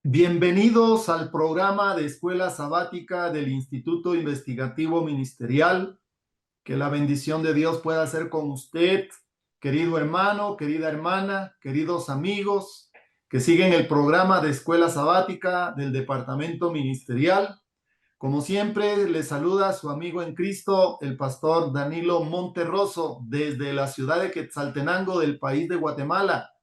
Bienvenidos al programa de Escuela Sabática del Instituto Investigativo Ministerial. Que la bendición de Dios pueda ser con usted, querido hermano, querida hermana, queridos amigos que siguen el programa de Escuela Sabática del Departamento Ministerial. Como siempre, les saluda su amigo en Cristo, el pastor Danilo Monterroso, desde la ciudad de Quetzaltenango del país de Guatemala.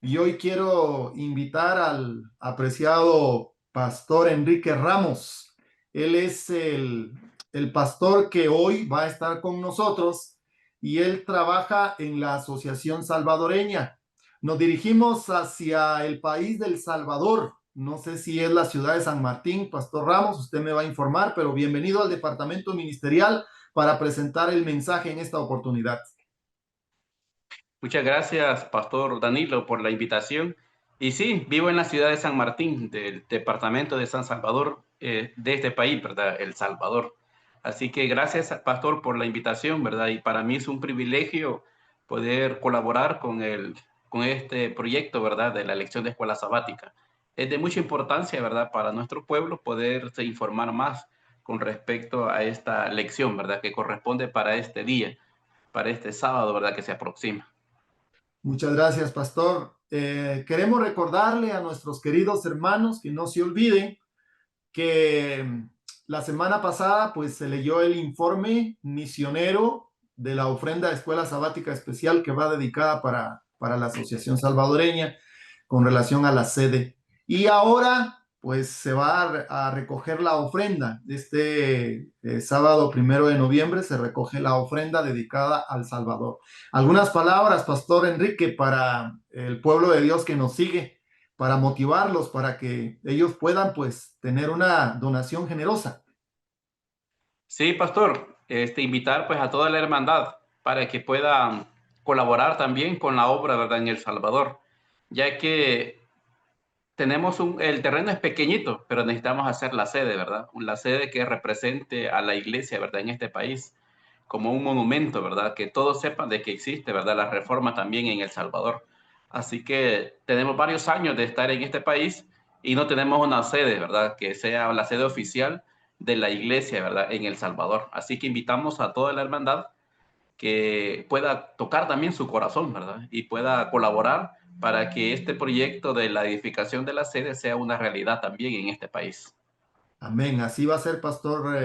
Y hoy quiero invitar al apreciado pastor Enrique Ramos. Él es el pastor que hoy va a estar con nosotros y él trabaja en la Asociación Salvadoreña. Nos dirigimos hacia el país del Salvador. No sé si es la ciudad de San Martín, Pastor Ramos, usted me va a informar, pero bienvenido al departamento ministerial para presentar el mensaje en esta oportunidad. Muchas gracias, Pastor Danilo, por la invitación. Y sí, vivo en la ciudad de San Martín, del departamento de San Salvador, de este país, ¿verdad? El Salvador. Así que gracias, Pastor, por la invitación, ¿verdad? Y para mí es un privilegio poder colaborar con este proyecto, ¿verdad? De la elección de escuela sabática. Es de mucha importancia, ¿verdad? Para nuestro pueblo poderse informar más con respecto a esta lección, ¿verdad? Que corresponde para este día, para este sábado, ¿verdad? Que se aproxima. Muchas gracias, pastor. Queremos recordarle a nuestros queridos hermanos que no se olviden que la semana pasada pues se leyó el informe misionero de la ofrenda de escuela sabática especial que va dedicada para la Asociación Salvadoreña con relación a la sede. Y ahora pues se va a recoger la ofrenda. Sábado 1 de noviembre se recoge la ofrenda dedicada al Salvador. Algunas palabras, Pastor Enrique, para el pueblo de Dios que nos sigue, para motivarlos, para que ellos puedan pues tener una donación generosa. Sí, pastor, invitar pues a toda la hermandad para que puedan colaborar también con la obra, ¿verdad? En El Salvador, ya que el terreno es pequeñito, pero necesitamos hacer la sede, ¿verdad? La sede que represente a la iglesia, ¿verdad? En este país, como un monumento, ¿verdad? Que todos sepan de que existe, ¿verdad? La reforma también en El Salvador. Así que tenemos varios años de estar en este país y no tenemos una sede, ¿verdad? Que sea la sede oficial de la iglesia, ¿verdad? En El Salvador. Así que invitamos a toda la hermandad que pueda tocar también su corazón, ¿verdad? Y pueda colaborar para que este proyecto de la edificación de la sede sea una realidad también en este país. Amén. Así va a ser, Pastor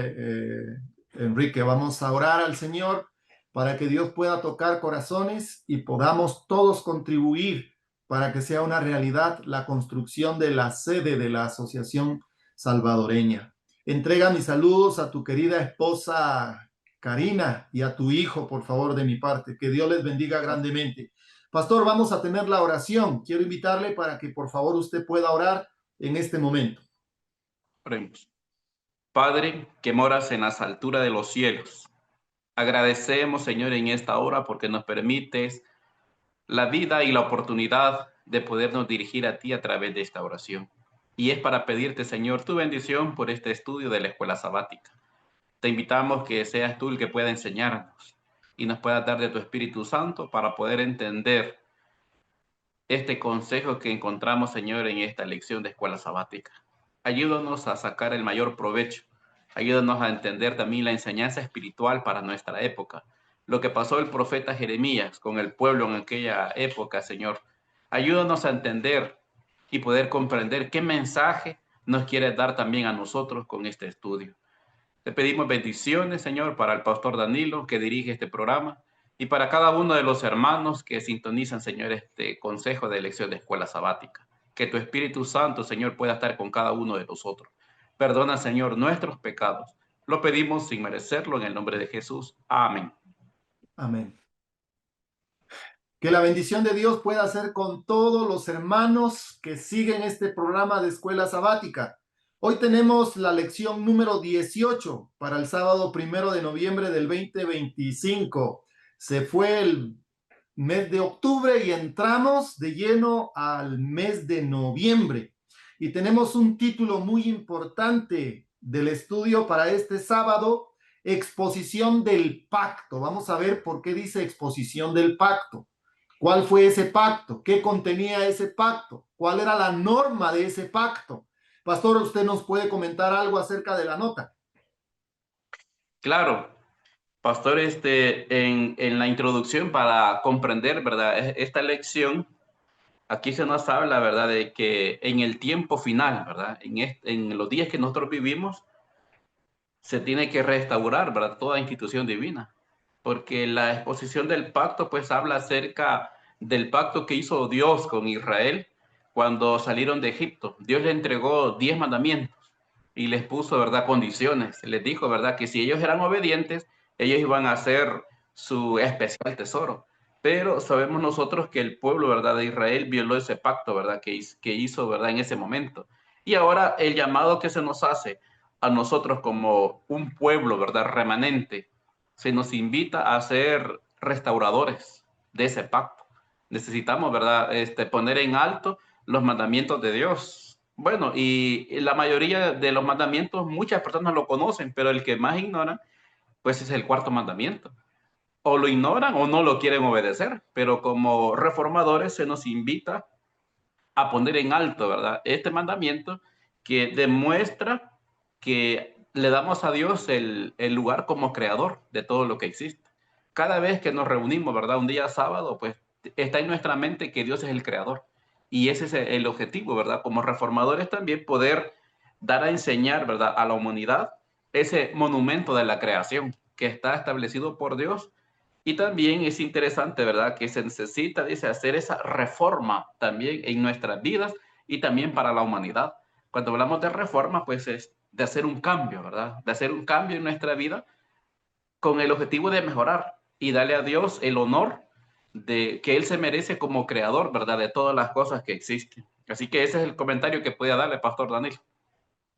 Enrique. Vamos a orar al Señor para que Dios pueda tocar corazones y podamos todos contribuir para que sea una realidad la construcción de la sede de la Asociación Salvadoreña. Entrega mis saludos a tu querida esposa Karina y a tu hijo, por favor, de mi parte. Que Dios les bendiga grandemente. Pastor, vamos a tener la oración. Quiero invitarle para que por favor usted pueda orar en este momento. Oremos. Padre, que moras en las alturas de los cielos, agradecemos, Señor, en esta hora porque nos permites la vida y la oportunidad de podernos dirigir a ti a través de esta oración. Y es para pedirte, Señor, tu bendición por este estudio de la escuela sabática. Te invitamos que seas tú el que pueda enseñarnos y nos pueda dar de tu Espíritu Santo para poder entender este consejo que encontramos, Señor, en esta lección de escuela sabática. Ayúdanos a sacar el mayor provecho. Ayúdanos a entender también la enseñanza espiritual para nuestra época. Lo que pasó el profeta Jeremías con el pueblo en aquella época, Señor. Ayúdanos a entender y poder comprender qué mensaje nos quiere dar también a nosotros con este estudio. Te pedimos bendiciones, Señor, para el pastor Danilo que dirige este programa y para cada uno de los hermanos que sintonizan, Señor, este consejo de elección de escuela sabática. Que tu Espíritu Santo, Señor, pueda estar con cada uno de nosotros. Perdona, Señor, nuestros pecados. Lo pedimos sin merecerlo en el nombre de Jesús. Amén. Amén. Que la bendición de Dios pueda ser con todos los hermanos que siguen este programa de escuela sabática. Hoy tenemos la lección número 18 para el sábado 1 de noviembre del 2025. Se fue el mes de octubre y entramos de lleno al mes de noviembre. Y tenemos un título muy importante del estudio para este sábado, exposición del pacto. Vamos a ver por qué dice exposición del pacto. ¿Cuál fue ese pacto? ¿Qué contenía ese pacto? ¿Cuál era la norma de ese pacto? Pastor, ¿usted nos puede comentar algo acerca de la nota? Claro, pastor, en la introducción para comprender, ¿verdad? Esta lección, aquí se nos habla, ¿verdad? De que en el tiempo final, ¿verdad? En los días que nosotros vivimos, se tiene que restaurar, ¿verdad? Toda institución divina, porque la exposición del pacto, pues habla acerca del pacto que hizo Dios con Israel cuando salieron de Egipto. Dios le entregó 10 mandamientos y les puso, ¿verdad? Condiciones. Les dijo, ¿verdad? Que si ellos eran obedientes, ellos iban a hacer su especial tesoro. Pero sabemos nosotros que el pueblo, ¿verdad? De Israel violó ese pacto, ¿verdad? Que hizo, ¿verdad? En ese momento. Y ahora el llamado que se nos hace a nosotros como un pueblo, ¿verdad? Remanente, se nos invita a ser restauradores de ese pacto. Necesitamos, ¿verdad? Poner en alto los mandamientos de Dios. Bueno, y la mayoría de los mandamientos, muchas personas lo conocen, pero el que más ignoran, pues es el cuarto mandamiento. O lo ignoran o no lo quieren obedecer, pero como reformadores se nos invita a poner en alto, ¿verdad? Este mandamiento que demuestra que le damos a Dios el lugar como creador de todo lo que existe. Cada vez que nos reunimos, ¿verdad? Un día sábado, pues está en nuestra mente que Dios es el creador. Y ese es el objetivo, ¿verdad? Como reformadores también poder dar a enseñar, ¿verdad? A la humanidad ese monumento de la creación que está establecido por Dios. Y también es interesante, ¿verdad? Que se necesita, dice, hacer esa reforma también en nuestras vidas y también para la humanidad. Cuando hablamos de reforma, pues es de hacer un cambio, ¿verdad? De hacer un cambio en nuestra vida con el objetivo de mejorar y darle a Dios el honor de que Él se merece como creador, ¿verdad? De todas las cosas que existen. Así que ese es el comentario que podía darle, Pastor Daniel.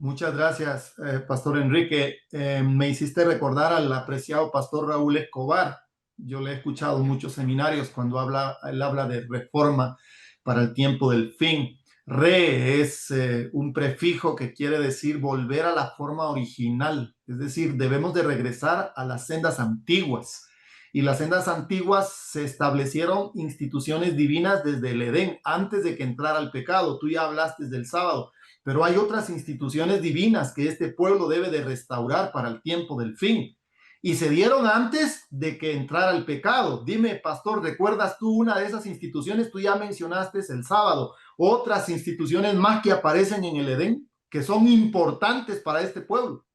Muchas gracias, Pastor Enrique. Me hiciste recordar al apreciado Pastor Raúl Escobar. Yo le he escuchado muchos seminarios cuando él habla de reforma para el tiempo del fin. Re es un prefijo que quiere decir volver a la forma original, es decir, debemos de regresar a las sendas antiguas. Y las sendas antiguas se establecieron instituciones divinas desde el Edén, antes de que entrara el pecado. Tú ya hablaste del sábado, pero hay otras instituciones divinas que este pueblo debe de restaurar para el tiempo del fin. Y se dieron antes de que entrara el pecado. Dime, pastor, ¿recuerdas tú una de esas instituciones? Tú ya mencionaste el sábado. Otras instituciones más que aparecen en el Edén, que son importantes para este pueblo.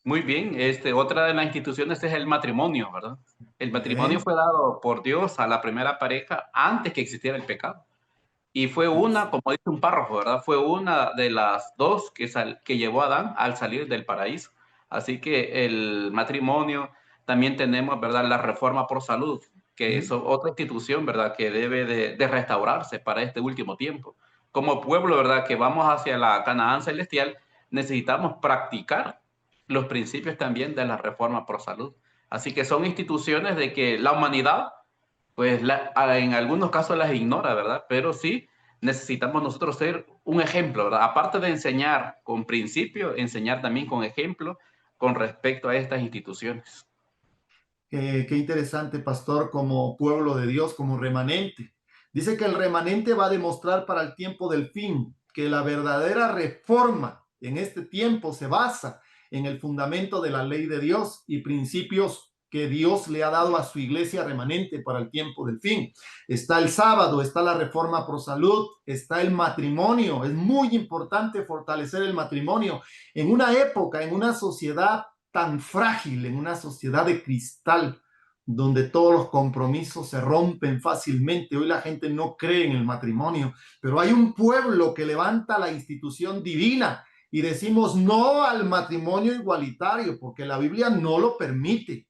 Muy bien, otra de las instituciones es el matrimonio, ¿verdad? El matrimonio Bien. fue dado por Dios a la primera pareja antes que existiera el pecado. Y fue una, como dice un párrafo, ¿verdad? Fue una de las dos que llevó a Adán al salir del paraíso. Así que el matrimonio, también tenemos, ¿verdad? La reforma por salud, que es Sí. otra institución, ¿verdad? Que debe de restaurarse para este último tiempo. Como pueblo, ¿verdad? Que vamos hacia la Canaán celestial, necesitamos practicar los principios también de la reforma por salud. Así que son instituciones de que la humanidad pues en algunos casos las ignora, ¿verdad? Pero sí necesitamos nosotros ser un ejemplo, ¿verdad? Aparte de enseñar con principio, enseñar también con ejemplo con respecto a estas instituciones. Qué interesante, pastor, como pueblo de Dios, como remanente. Dice que el remanente va a demostrar para el tiempo del fin que la verdadera reforma en este tiempo se basa en el fundamento de la ley de Dios y principios que Dios le ha dado a su iglesia remanente para el tiempo del fin. Está el sábado, está la reforma pro salud, está el matrimonio. Es muy importante fortalecer el matrimonio en una época, en una sociedad tan frágil, en una sociedad de cristal, donde todos los compromisos se rompen fácilmente. Hoy la gente no cree en el matrimonio, pero hay un pueblo que levanta la institución divina y decimos no al matrimonio igualitario, porque la Biblia no lo permite,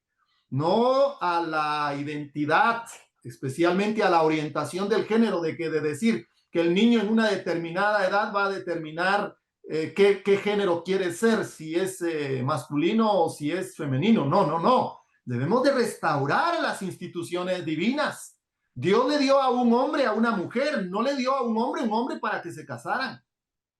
no a la identidad, especialmente a la orientación del género, de decir que el niño en una determinada edad va a determinar qué género quiere ser, si es masculino o si es femenino. No, no, no. Debemos de restaurar las instituciones divinas. Dios le dio a un hombre a una mujer, no le dio a un hombre para que se casaran.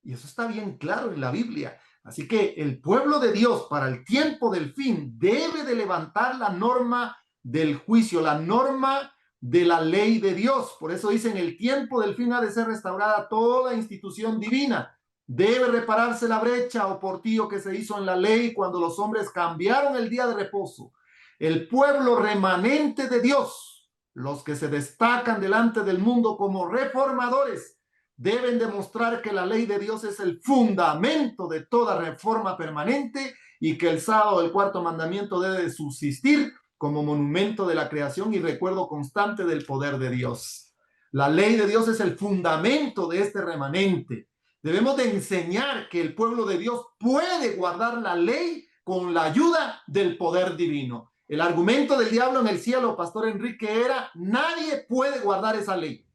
Y eso está bien claro en la Biblia. Así que el pueblo de Dios para el tiempo del fin debe de levantar la norma del juicio, la norma de la ley de Dios. Por eso dice, en el tiempo del fin ha de ser restaurada toda institución divina. Debe repararse la brecha o portillo que se hizo en la ley cuando los hombres cambiaron el día de reposo. El pueblo remanente de Dios, los que se destacan delante del mundo como reformadores, deben demostrar que la ley de Dios es el fundamento de toda reforma permanente y que el sábado del cuarto mandamiento debe de subsistir como monumento de la creación y recuerdo constante del poder de Dios. La ley de Dios es el fundamento de este remanente. Debemos de enseñar que el pueblo de Dios puede guardar la ley con la ayuda del poder divino. El argumento del diablo en el cielo, Pastor Enrique, era: nadie puede guardar esa ley.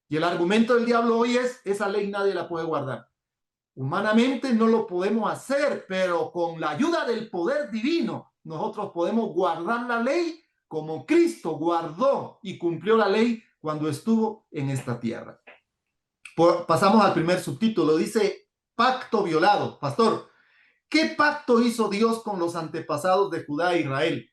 Y el argumento del diablo hoy es: esa ley nadie la puede guardar. Humanamente no lo podemos hacer, pero con la ayuda del poder divino, nosotros podemos guardar la ley como Cristo guardó y cumplió la ley cuando estuvo en esta tierra. Pasamos al primer subtítulo, dice pacto violado. Pastor, ¿qué pacto hizo Dios con los antepasados de Judá e Israel?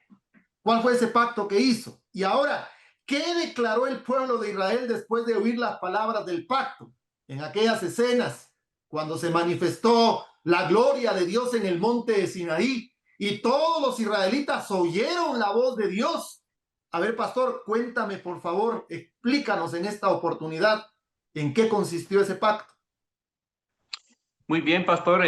¿Cuál fue ese pacto que hizo? Y ahora, ¿qué declaró el pueblo de Israel después de oír las palabras del pacto? En aquellas escenas, cuando se manifestó la gloria de Dios en el monte de Sinaí y todos los israelitas oyeron la voz de Dios. A ver, pastor, cuéntame, por favor, explícanos en esta oportunidad en qué consistió ese pacto. Muy bien, pastor.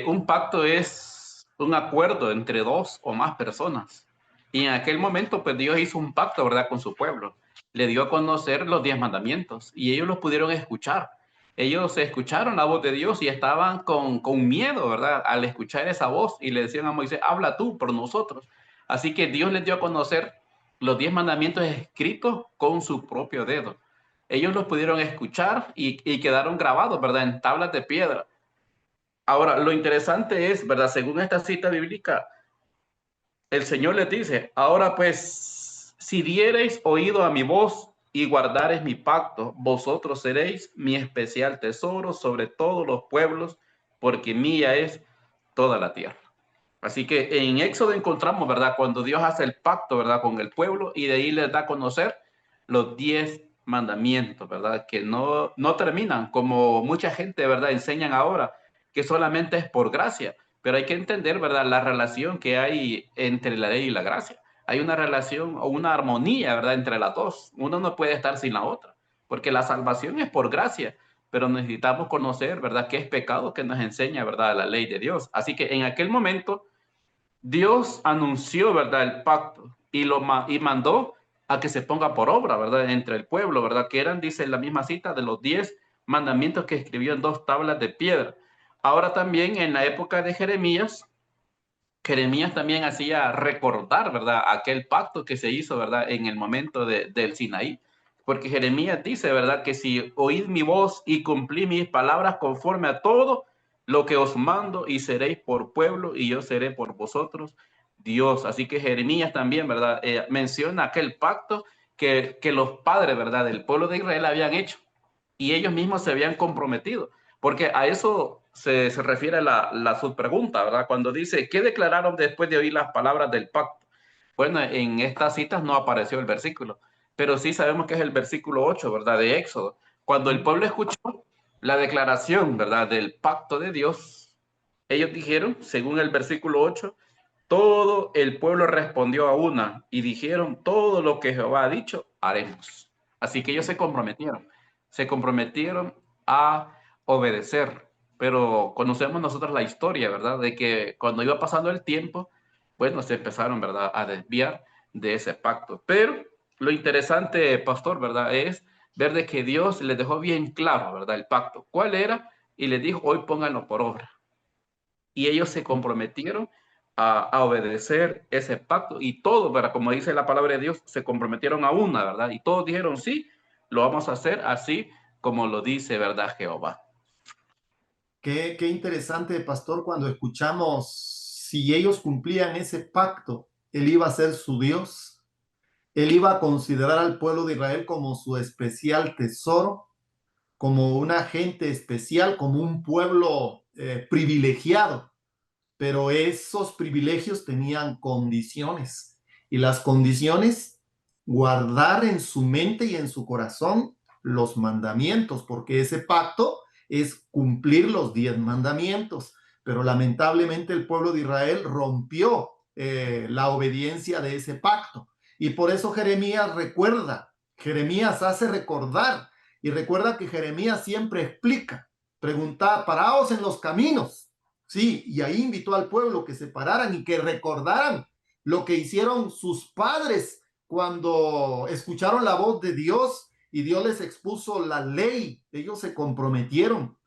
Un pacto es un acuerdo entre dos o más personas. Y en aquel momento, pues Dios hizo un pacto, ¿verdad?, con su pueblo. Le dio a conocer los 10 mandamientos y ellos los pudieron escuchar. Ellos escucharon la voz de Dios y estaban con miedo, ¿verdad?, al escuchar esa voz y le decían a Moisés: habla tú por nosotros. Así que Dios les dio a conocer los 10 mandamientos escritos con su propio dedo. Ellos los pudieron escuchar y quedaron grabados, ¿verdad?, en tablas de piedra. Ahora, lo interesante es, ¿verdad? Según esta cita bíblica, el Señor les dice: ahora pues, si diereis oído a mi voz y guardareis mi pacto, vosotros seréis mi especial tesoro sobre todos los pueblos, porque mía es toda la tierra. Así que en Éxodo encontramos, ¿verdad?, cuando Dios hace el pacto, ¿verdad?, con el pueblo, y de ahí les da a conocer los 10 mandamientos, ¿verdad?, que no terminan, como mucha gente, ¿verdad?, enseñan ahora, que solamente es por gracia. Pero hay que entender, ¿verdad?, la relación que hay entre la ley y la gracia. Hay una relación o una armonía, ¿verdad?, entre las dos. Uno no puede estar sin la otra, porque la salvación es por gracia, pero necesitamos conocer, ¿verdad?, qué es pecado, que nos enseña, ¿verdad?, la ley de Dios. Así que en aquel momento Dios anunció, ¿verdad?, el pacto y mandó a que se ponga por obra, ¿verdad?, entre el pueblo, ¿verdad?, que eran, dice la misma cita, de los 10 mandamientos que escribió en 2 tablas de piedra. Ahora también en la época de Jeremías también hacía recordar, ¿verdad?, aquel pacto que se hizo, ¿verdad?, en el momento del Sinaí. Porque Jeremías dice, ¿verdad?, que si oíd mi voz y cumplí mis palabras conforme a todo lo que os mando, y seréis por pueblo y yo seré por vosotros Dios. Así que Jeremías también, ¿verdad?, menciona aquel pacto que los padres, ¿verdad?, del pueblo de Israel habían hecho y ellos mismos se habían comprometido. Porque a eso se refiere la subpregunta, ¿verdad? Cuando dice: ¿qué declararon después de oír las palabras del pacto? Bueno, en estas citas no apareció el versículo, pero sí sabemos que es el versículo 8, ¿verdad?, de Éxodo. Cuando el pueblo escuchó la declaración, ¿verdad?, del pacto de Dios, ellos dijeron, según el versículo 8, todo el pueblo respondió a una y dijeron: todo lo que Jehová ha dicho, haremos. Así que ellos se comprometieron a obedecer. Pero conocemos nosotros la historia, ¿verdad?, de que cuando iba pasando el tiempo, bueno, se empezaron, ¿verdad?, a desviar de ese pacto. Pero lo interesante, pastor, ¿verdad?, es ver de que Dios les dejó bien claro, ¿verdad?, el pacto. ¿Cuál era? Y les dijo: hoy pónganlo por obra. Y ellos se comprometieron a obedecer ese pacto y todos, ¿verdad?, como dice la palabra de Dios, se comprometieron a una, ¿verdad? Y todos dijeron: sí, lo vamos a hacer así como lo dice, ¿verdad?, Jehová. Qué interesante, pastor, cuando escuchamos si ellos cumplían ese pacto, él iba a ser su Dios, él iba a considerar al pueblo de Israel como su especial tesoro, como una gente especial, como un pueblo privilegiado. Pero esos privilegios tenían condiciones y las condiciones guardar en su mente y en su corazón los mandamientos, porque ese pacto es cumplir los 10 mandamientos. Pero lamentablemente el pueblo de Israel rompió la obediencia de ese pacto. Y por eso Jeremías recuerda, Jeremías hace recordar, y recuerda que Jeremías siempre explica, pregunta, paraos en los caminos. Sí, y ahí invitó al pueblo que se pararan y que recordaran lo que hicieron sus padres cuando escucharon la voz de Dios y Dios les expuso la ley. Ellos se comprometieron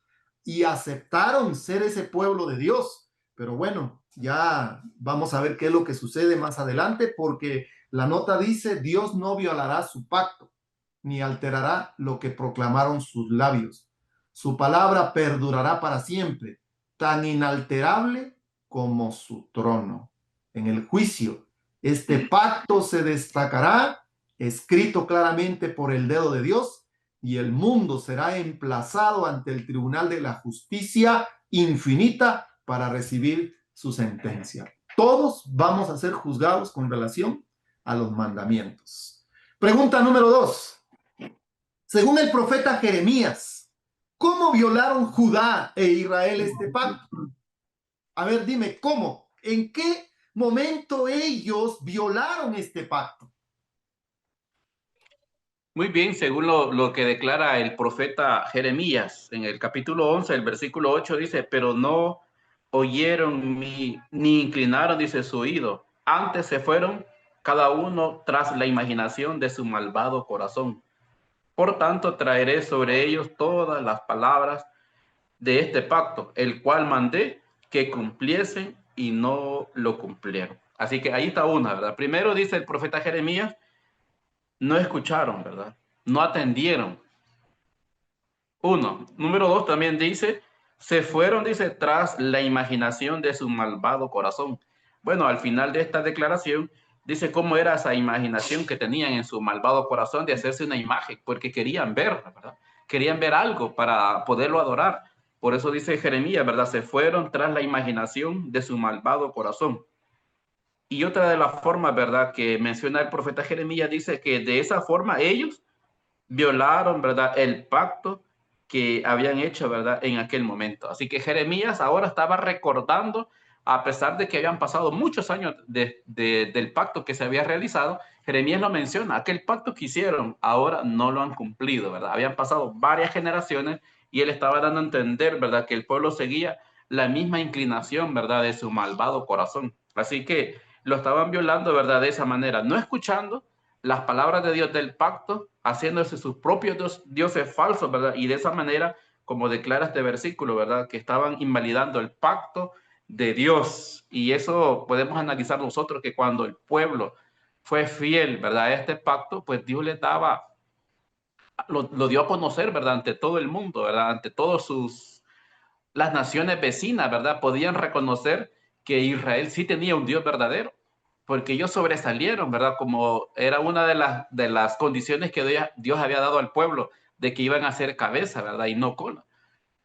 y aceptaron ser ese pueblo de Dios. Pero bueno, ya vamos a ver qué es lo que sucede más adelante, porque la nota dice, Dios no violará su pacto, ni alterará lo que proclamaron sus labios. Su palabra perdurará para siempre, tan inalterable como su trono. En el juicio, este pacto se destacará, escrito claramente por el dedo de Dios, y el mundo será emplazado ante el tribunal de la justicia infinita para recibir su sentencia. Todos vamos a ser juzgados con relación a los mandamientos. Pregunta número 2. Según el profeta Jeremías, ¿cómo violaron Judá e Israel este pacto? A ver, dime, ¿cómo? ¿En qué momento ellos violaron este pacto? Muy bien, según lo que declara el profeta Jeremías en el capítulo 11, el versículo 8 dice, pero no oyeron ni inclinaron, dice, su oído. Antes se fueron cada uno tras la imaginación de su malvado corazón. Por tanto, traeré sobre ellos todas las palabras de este pacto, el cual mandé que cumpliesen y no lo cumplieron. Así que ahí está una, ¿verdad? Primero dice el profeta Jeremías, no escucharon, ¿verdad? No atendieron. Uno. Número dos también dice, se fueron, dice, tras la imaginación de su malvado corazón. Bueno, al final de esta declaración, dice cómo era esa imaginación que tenían en su malvado corazón de hacerse una imagen, porque querían ver, ¿verdad? Querían ver algo para poderlo adorar. Por eso dice Jeremías, ¿verdad? Se fueron tras la imaginación de su malvado corazón. Y otra de las formas, ¿verdad?, que menciona el profeta Jeremías, dice que de esa forma ellos violaron, ¿verdad?, el pacto que habían hecho, ¿verdad?, en aquel momento. Así que Jeremías ahora estaba recordando, a pesar de que habían pasado muchos años del pacto que se había realizado, Jeremías lo menciona, aquel pacto que hicieron ahora no lo han cumplido, ¿verdad? Habían pasado varias generaciones y él estaba dando a entender, ¿verdad?, que el pueblo seguía la misma inclinación, ¿verdad?, de su malvado corazón. Así que lo estaban violando, ¿verdad?, de esa manera, no escuchando las palabras de Dios del pacto, haciéndose sus propios dioses falsos, ¿verdad? Y de esa manera, como declara este versículo, ¿verdad? Que estaban invalidando el pacto de Dios. Y eso podemos analizar nosotros, que cuando el pueblo fue fiel, ¿verdad?, a este pacto, pues Dios le daba, lo dio a conocer, ¿verdad?, ante todo el mundo, ¿verdad?, ante todos las naciones vecinas, ¿verdad?, podían reconocer que Israel sí tenía un Dios verdadero, porque ellos sobresalieron, ¿verdad?, como era una de las condiciones que Dios había dado al pueblo, de que iban a ser cabeza, ¿verdad?, y no cola.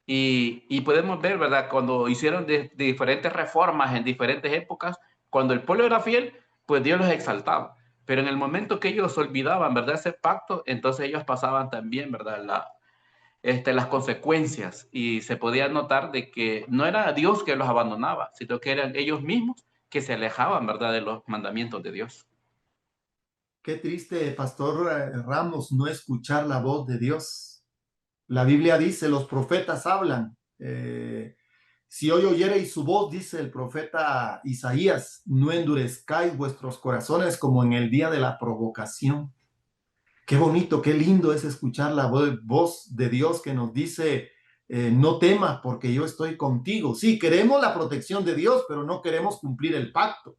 Y podemos ver, ¿verdad?, cuando hicieron de diferentes reformas en diferentes épocas, cuando el pueblo era fiel, pues Dios los exaltaba. Pero en el momento que ellos olvidaban, ¿verdad?, ese pacto, entonces ellos pasaban también, ¿verdad?, las consecuencias, y se podía notar de que no era Dios que los abandonaba, sino que eran ellos mismos que se alejaban, ¿verdad?, de los mandamientos de Dios. Qué triste, Pastor Ramos, no escuchar la voz de Dios. La Biblia dice, los profetas hablan. Si hoy oyereis su voz, dice el profeta Isaías, no endurezcáis vuestros corazones como en el día de la provocación. Qué bonito, qué lindo es escuchar la voz de Dios que nos dice, no temas porque yo estoy contigo. Sí, queremos la protección de Dios, pero no queremos cumplir el pacto.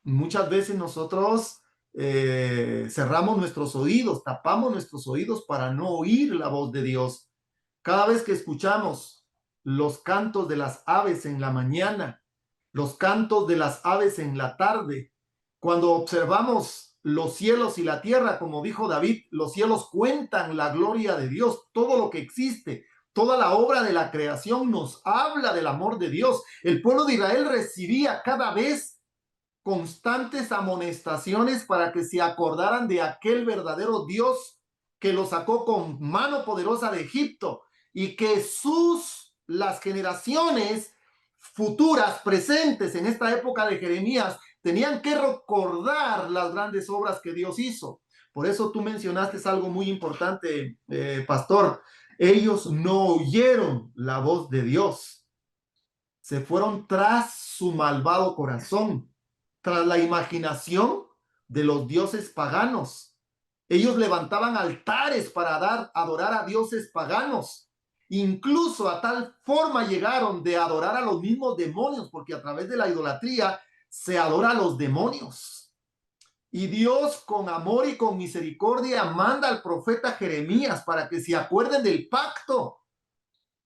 Muchas veces nosotros cerramos nuestros oídos, tapamos nuestros oídos para no oír la voz de Dios. Cada vez que escuchamos los cantos de las aves en la mañana, los cantos de las aves en la tarde, cuando observamos los cielos y la tierra, como dijo David, los cielos cuentan la gloria de Dios, todo lo que existe, toda la obra de la creación nos habla del amor de Dios. El pueblo de Israel recibía cada vez constantes amonestaciones para que se acordaran de aquel verdadero Dios que los sacó con mano poderosa de Egipto, y que las generaciones futuras, presentes en esta época de Jeremías, tenían que recordar las grandes obras que Dios hizo. Por eso tú mencionaste algo muy importante, pastor. Ellos no oyeron la voz de Dios, se fueron tras su malvado corazón, tras la imaginación de los dioses paganos. Ellos levantaban altares para adorar a dioses paganos. Incluso a tal forma llegaron de adorar a los mismos demonios, porque a través de la idolatría se adora a los demonios. Y Dios, con amor y con misericordia, manda al profeta Jeremías para que se acuerden del pacto,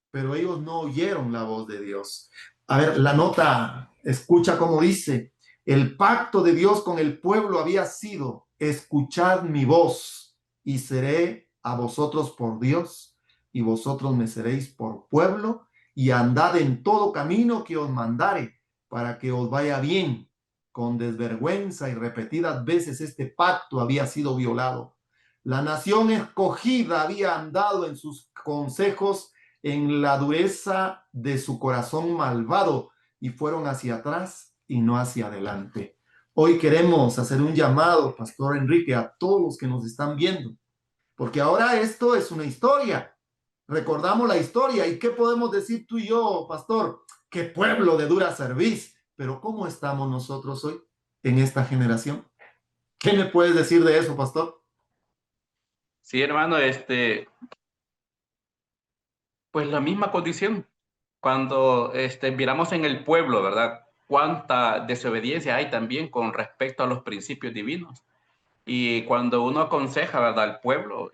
pero ellos no oyeron la voz de Dios. A ver, la nota, escucha cómo dice: el pacto de Dios con el pueblo había sido: escuchad mi voz y seré a vosotros por Dios, y vosotros me seréis por pueblo, y andad en todo camino que os mandare, para que os vaya bien. Con desvergüenza y repetidas veces este pacto había sido violado. La nación escogida había andado en sus consejos en la dureza de su corazón malvado, y fueron hacia atrás y no hacia adelante. Hoy queremos hacer un llamado, Pastor Enrique, a todos los que nos están viendo, porque ahora esto es una historia. Recordamos la historia, y ¿qué podemos decir tú y yo, pastor? Qué pueblo de dura cerviz. Pero ¿cómo estamos nosotros hoy en esta generación? ¿Qué me puedes decir de eso, pastor? Sí, hermano, pues la misma condición. Cuando miramos en el pueblo, ¿verdad? Cuánta desobediencia hay también con respecto a los principios divinos. Y cuando uno aconseja, ¿verdad?, al pueblo,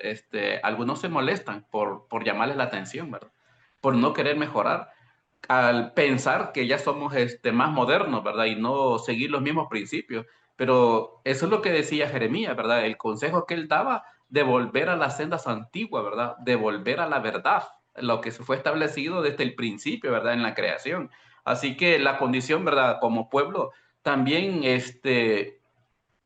algunos se molestan por llamarles la atención, ¿verdad? Por no querer mejorar, al pensar que ya somos más modernos, ¿verdad? Y no seguir los mismos principios. Pero eso es lo que decía Jeremías, ¿verdad? El consejo que él daba de volver a las sendas antiguas, ¿verdad? De volver a la verdad, lo que se fue establecido desde el principio, ¿verdad? En la creación. Así que la condición, ¿verdad? Como pueblo, también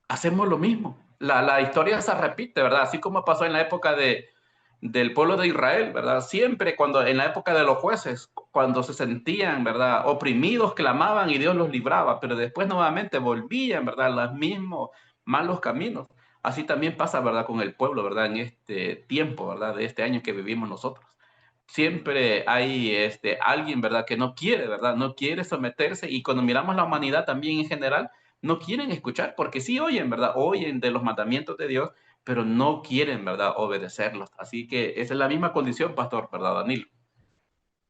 hacemos lo mismo. La historia se repite, ¿verdad? Así como pasó en la época del pueblo de Israel, ¿verdad? Siempre cuando en la época de los jueces, cuando se sentían, ¿verdad?, oprimidos, clamaban y Dios los libraba, pero después nuevamente volvían, ¿verdad?, a los mismos malos caminos. Así también pasa, ¿verdad?, con el pueblo, ¿verdad?, en este tiempo, ¿verdad?, de este año que vivimos nosotros. Siempre hay alguien, ¿verdad?, que no quiere, ¿verdad?, no quiere someterse, y cuando miramos la humanidad también en general, no quieren escuchar, porque sí oyen, ¿verdad?, oyen de los mandamientos de Dios, pero no quieren, ¿verdad?, obedecerlos. Así que esa es la misma condición, pastor, ¿verdad, Danilo?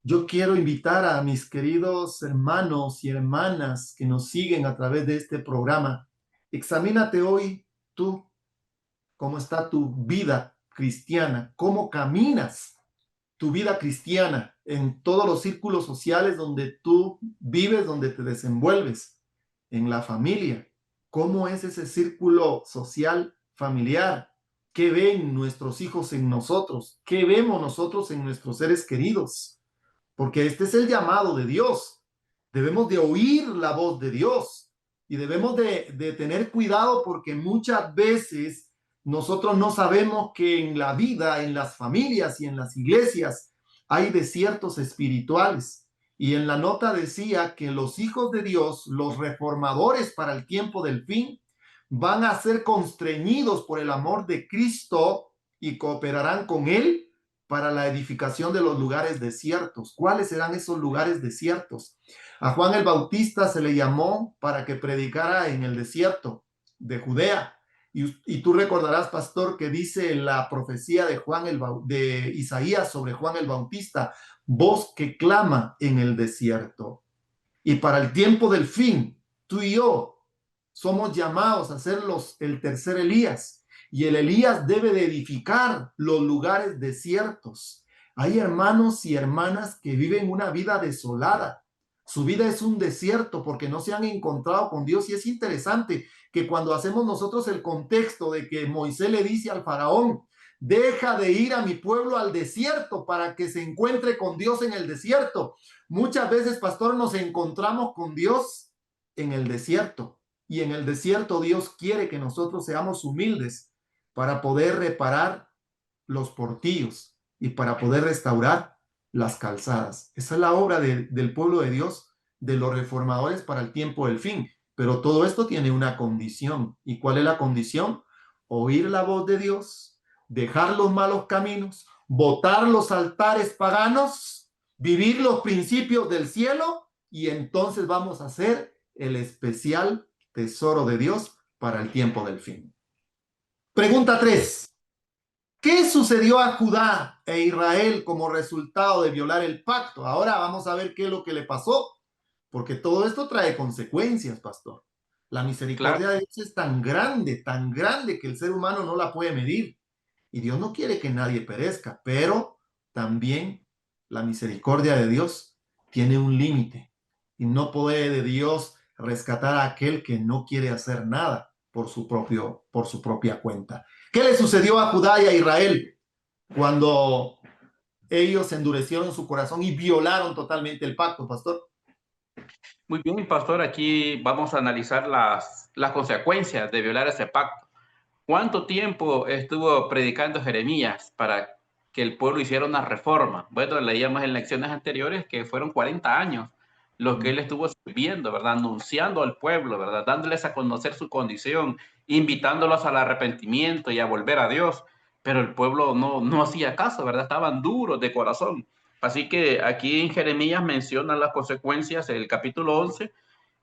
Yo quiero invitar a mis queridos hermanos y hermanas que nos siguen a través de este programa. Examínate hoy tú, cómo está tu vida cristiana, cómo caminas tu vida cristiana en todos los círculos sociales donde tú vives, donde te desenvuelves, en la familia. ¿Cómo es ese círculo social familiar? ¿Qué ven nuestros hijos en nosotros? ¿Qué vemos nosotros en nuestros seres queridos? Porque este es el llamado de Dios. Debemos de oír la voz de Dios, y debemos de tener cuidado, porque muchas veces nosotros no sabemos que en la vida, en las familias y en las iglesias hay desiertos espirituales. Y en la nota decía que los hijos de Dios, los reformadores para el tiempo del fin, van a ser constreñidos por el amor de Cristo y cooperarán con Él para la edificación de los lugares desiertos. ¿Cuáles serán esos lugares desiertos? A Juan el Bautista se le llamó para que predicara en el desierto de Judea. Y tú recordarás, pastor, que dice la profecía de Isaías sobre Juan el Bautista: voz que clama en el desierto. Y para el tiempo del fin, tú y yo somos llamados a ser el tercer Elías, y el Elías debe de edificar los lugares desiertos. Hay hermanos y hermanas que viven una vida desolada. Su vida es un desierto porque no se han encontrado con Dios. Y es interesante que cuando hacemos nosotros el contexto de que Moisés le dice al faraón: deja de ir a mi pueblo al desierto para que se encuentre con Dios en el desierto. Muchas veces, pastor, nos encontramos con Dios en el desierto. Y en el desierto Dios quiere que nosotros seamos humildes para poder reparar los portillos y para poder restaurar las calzadas. Esa es la obra del pueblo de Dios, de los reformadores para el tiempo del fin. Pero todo esto tiene una condición. ¿Y cuál es la condición? Oír la voz de Dios, dejar los malos caminos, botar los altares paganos, vivir los principios del cielo, y entonces vamos a ser el especial tesoro de Dios para el tiempo del fin. Pregunta 3. ¿Qué sucedió a Judá e Israel como resultado de violar el pacto? Ahora vamos a ver qué es lo que le pasó, porque todo esto trae consecuencias, pastor. La Claro, misericordia de Dios es tan grande que el ser humano no la puede medir. Y Dios no quiere que nadie perezca, pero también la misericordia de Dios tiene un límite. Y no puede Dios rescatar a aquel que no quiere hacer nada por su propia cuenta. ¿Qué le sucedió a Judá y a Israel cuando ellos endurecieron su corazón y violaron totalmente el pacto, pastor? muy bien, pastor. Aquí vamos a analizar las consecuencias de violar ese pacto. ¿Cuánto tiempo estuvo predicando Jeremías para que el pueblo hiciera una reforma? Bueno, leíamos en lecciones anteriores que fueron 40 años los que él estuvo sirviendo, ¿verdad? Anunciando al pueblo, ¿verdad? Dándoles a conocer su condición, invitándolos al arrepentimiento y a volver a Dios. Pero el pueblo no hacía caso, ¿verdad? Estaban duros de corazón. Así que aquí en Jeremías menciona las consecuencias, el capítulo 11,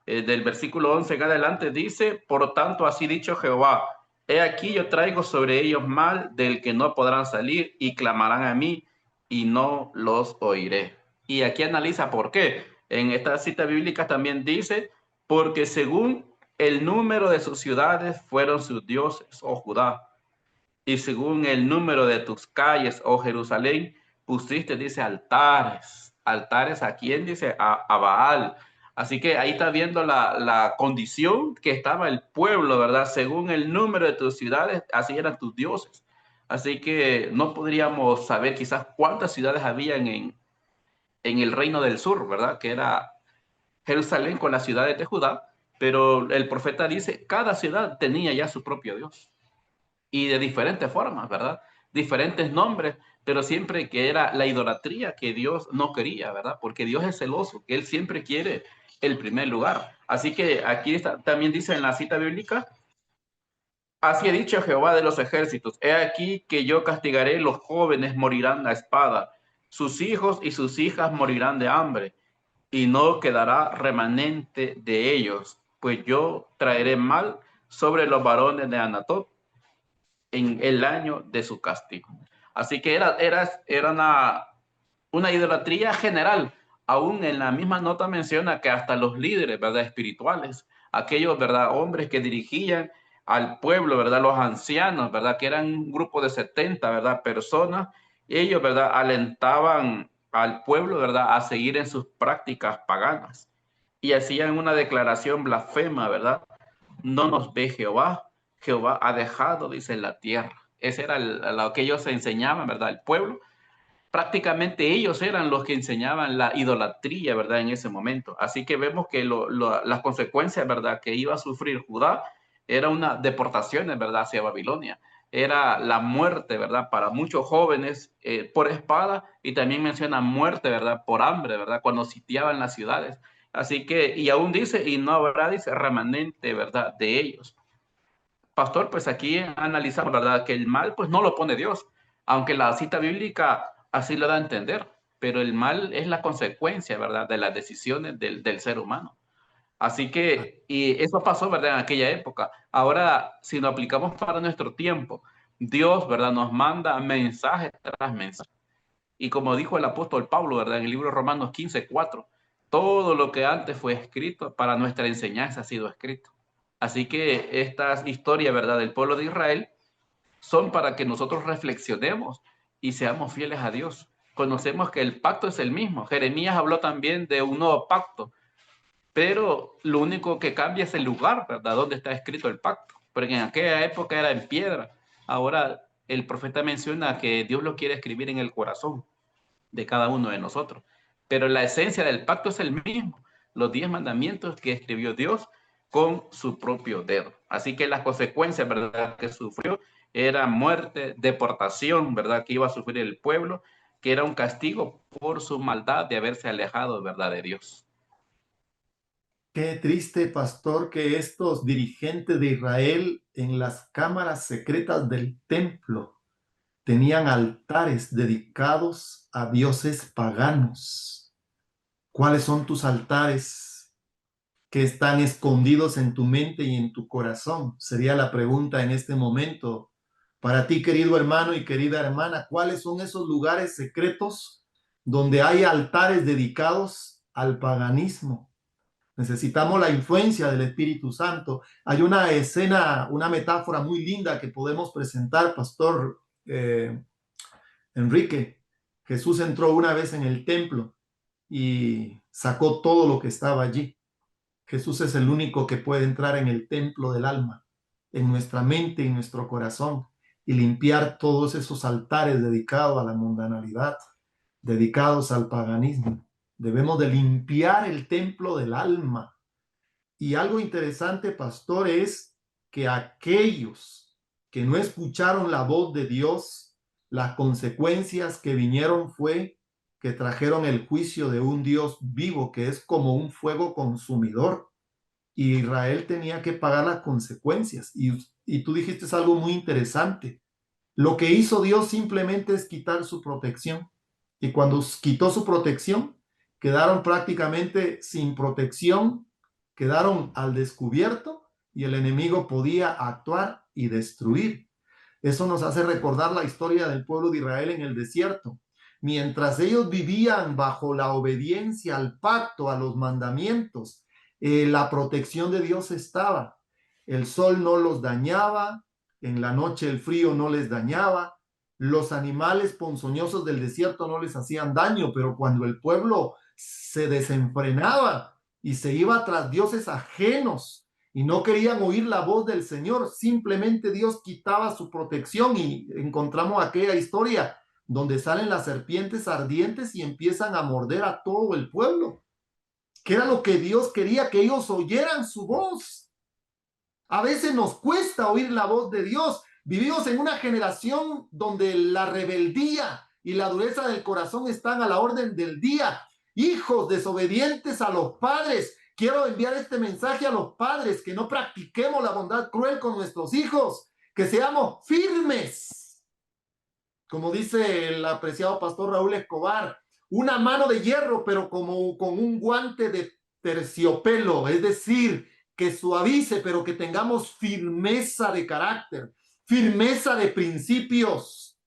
del versículo 11 en adelante dice: por tanto, así dicho Jehová, he aquí yo traigo sobre ellos mal del que no podrán salir y clamarán a mí y no los oiré. Y aquí analiza por qué. En esta cita bíblica también dice: porque según el número de sus ciudades fueron sus dioses, oh Judá, y según el número de tus calles, oh Jerusalén, pusiste, dice, altares. ¿Altares a quién? Dice, a Baal. Así que ahí está viendo la condición que estaba el pueblo, ¿verdad? Según el número de tus ciudades, así eran tus dioses. Así que no podríamos saber quizás cuántas ciudades habían en el reino del sur, ¿verdad? Que era Jerusalén con las ciudades de Judá, pero el profeta dice, cada ciudad tenía ya su propio Dios y de diferentes formas, ¿verdad? Diferentes nombres, pero siempre que era la idolatría que Dios no quería, ¿verdad? Porque Dios es celoso, que Él siempre quiere el primer lugar. Así que aquí está, también dice en la cita bíblica: así ha dicho Jehová de los ejércitos, he aquí que yo castigaré, los jóvenes morirán a espada, sus hijos y sus hijas morirán de hambre, y no quedará remanente de ellos, pues yo traeré mal sobre los varones de Anatot en el año de su castigo. Así que era una idolatría general. Aún en la misma nota menciona que hasta los líderes, ¿verdad?, espirituales, aquellos, ¿verdad?, hombres que dirigían al pueblo, ¿verdad?, los ancianos, ¿verdad?, que eran un grupo de 70, ¿verdad?, personas, ellos, ¿verdad?, alentaban al pueblo, ¿verdad?, a seguir en sus prácticas paganas y hacían una declaración blasfema, ¿verdad? No nos ve Jehová, Jehová ha dejado, dice, la tierra. Ese era lo que ellos enseñaban, ¿verdad? El pueblo. Prácticamente ellos eran los que enseñaban la idolatría, ¿verdad? En ese momento. Así que vemos que las consecuencias, ¿verdad?, que iba a sufrir Judá era una deportación, ¿verdad?, hacia Babilonia. Era la muerte, ¿verdad?, para muchos jóvenes por espada, y también menciona muerte, ¿verdad?, por hambre, ¿verdad?, cuando sitiaban las ciudades. Así que, y aún dice, y no habrá, dice, remanente, ¿verdad?, de ellos. Pastor, pues aquí analizamos, ¿verdad?, que el mal, pues no lo pone Dios, aunque la cita bíblica así lo da a entender, pero el mal es la consecuencia, ¿verdad?, de las decisiones del ser humano. Así que, y eso pasó, ¿verdad?, en aquella época. Ahora, si lo aplicamos para nuestro tiempo, Dios, ¿verdad?, nos manda mensaje tras mensaje. Y como dijo el apóstol Pablo, ¿verdad?, en el libro Romanos 15:4, todo lo que antes fue escrito para nuestra enseñanza ha sido escrito. Así que estas historias, ¿verdad?, del pueblo de Israel son para que nosotros reflexionemos y seamos fieles a Dios. Conocemos que el pacto es el mismo. Jeremías habló también de un nuevo pacto, pero lo único que cambia es el lugar, ¿verdad?, donde está escrito el pacto. Porque en aquella época era en piedra. Ahora el profeta menciona que Dios lo quiere escribir en el corazón de cada uno de nosotros. Pero la esencia del pacto es el mismo. Los 10 mandamientos que escribió Dios con su propio dedo. Así que las consecuencias, ¿verdad?, que sufrió era muerte, deportación, ¿verdad?, que iba a sufrir el pueblo, que era un castigo por su maldad de haberse alejado, ¿verdad?, de Dios. Qué triste, pastor, que estos dirigentes de Israel en las cámaras secretas del templo tenían altares dedicados a dioses paganos. ¿Cuáles son tus altares que están escondidos en tu mente y en tu corazón? Sería la pregunta en este momento. Para ti, querido hermano y querida hermana, ¿cuáles son esos lugares secretos donde hay altares dedicados al paganismo? Necesitamos la influencia del Espíritu Santo. Hay una escena, una metáfora muy linda que podemos presentar, Pastor Enrique. Jesús entró una vez en el templo y sacó todo lo que estaba allí. Jesús es el único que puede entrar en el templo del alma, en nuestra mente y nuestro corazón, y limpiar todos esos altares dedicados a la mundanalidad, dedicados al paganismo. Debemos de limpiar el templo del alma. Y algo interesante, pastor, es que aquellos que no escucharon la voz de Dios, las consecuencias que vinieron fue que trajeron el juicio de un Dios vivo que es como un fuego consumidor. Y Israel tenía que pagar las consecuencias. Y tú dijiste algo muy interesante. Lo que hizo Dios simplemente es quitar su protección. Y cuando quitó su protección, quedaron prácticamente sin protección, quedaron al descubierto y el enemigo podía actuar y destruir. Eso nos hace recordar la historia del pueblo de Israel en el desierto. Mientras ellos vivían bajo la obediencia al pacto, a los mandamientos, la protección de Dios estaba. El sol no los dañaba, en la noche el frío no les dañaba, los animales ponzoñosos del desierto no les hacían daño, pero cuando el pueblo se desenfrenaba y se iba tras dioses ajenos y no querían oír la voz del Señor, simplemente Dios quitaba su protección y encontramos aquella historia donde salen las serpientes ardientes y empiezan a morder a todo el pueblo, que era lo que Dios quería, que ellos oyeran su voz. A veces nos cuesta oír la voz de Dios. Vivimos en una generación donde la rebeldía y la dureza del corazón están a la orden del día. Hijos desobedientes a los padres. Quiero enviar este mensaje a los padres, que no practiquemos la bondad cruel con nuestros hijos, que seamos firmes. Como dice el apreciado pastor Raúl Escobar, una mano de hierro, pero como con un guante de terciopelo, es decir, que suavice, pero que tengamos firmeza de carácter, firmeza de principios.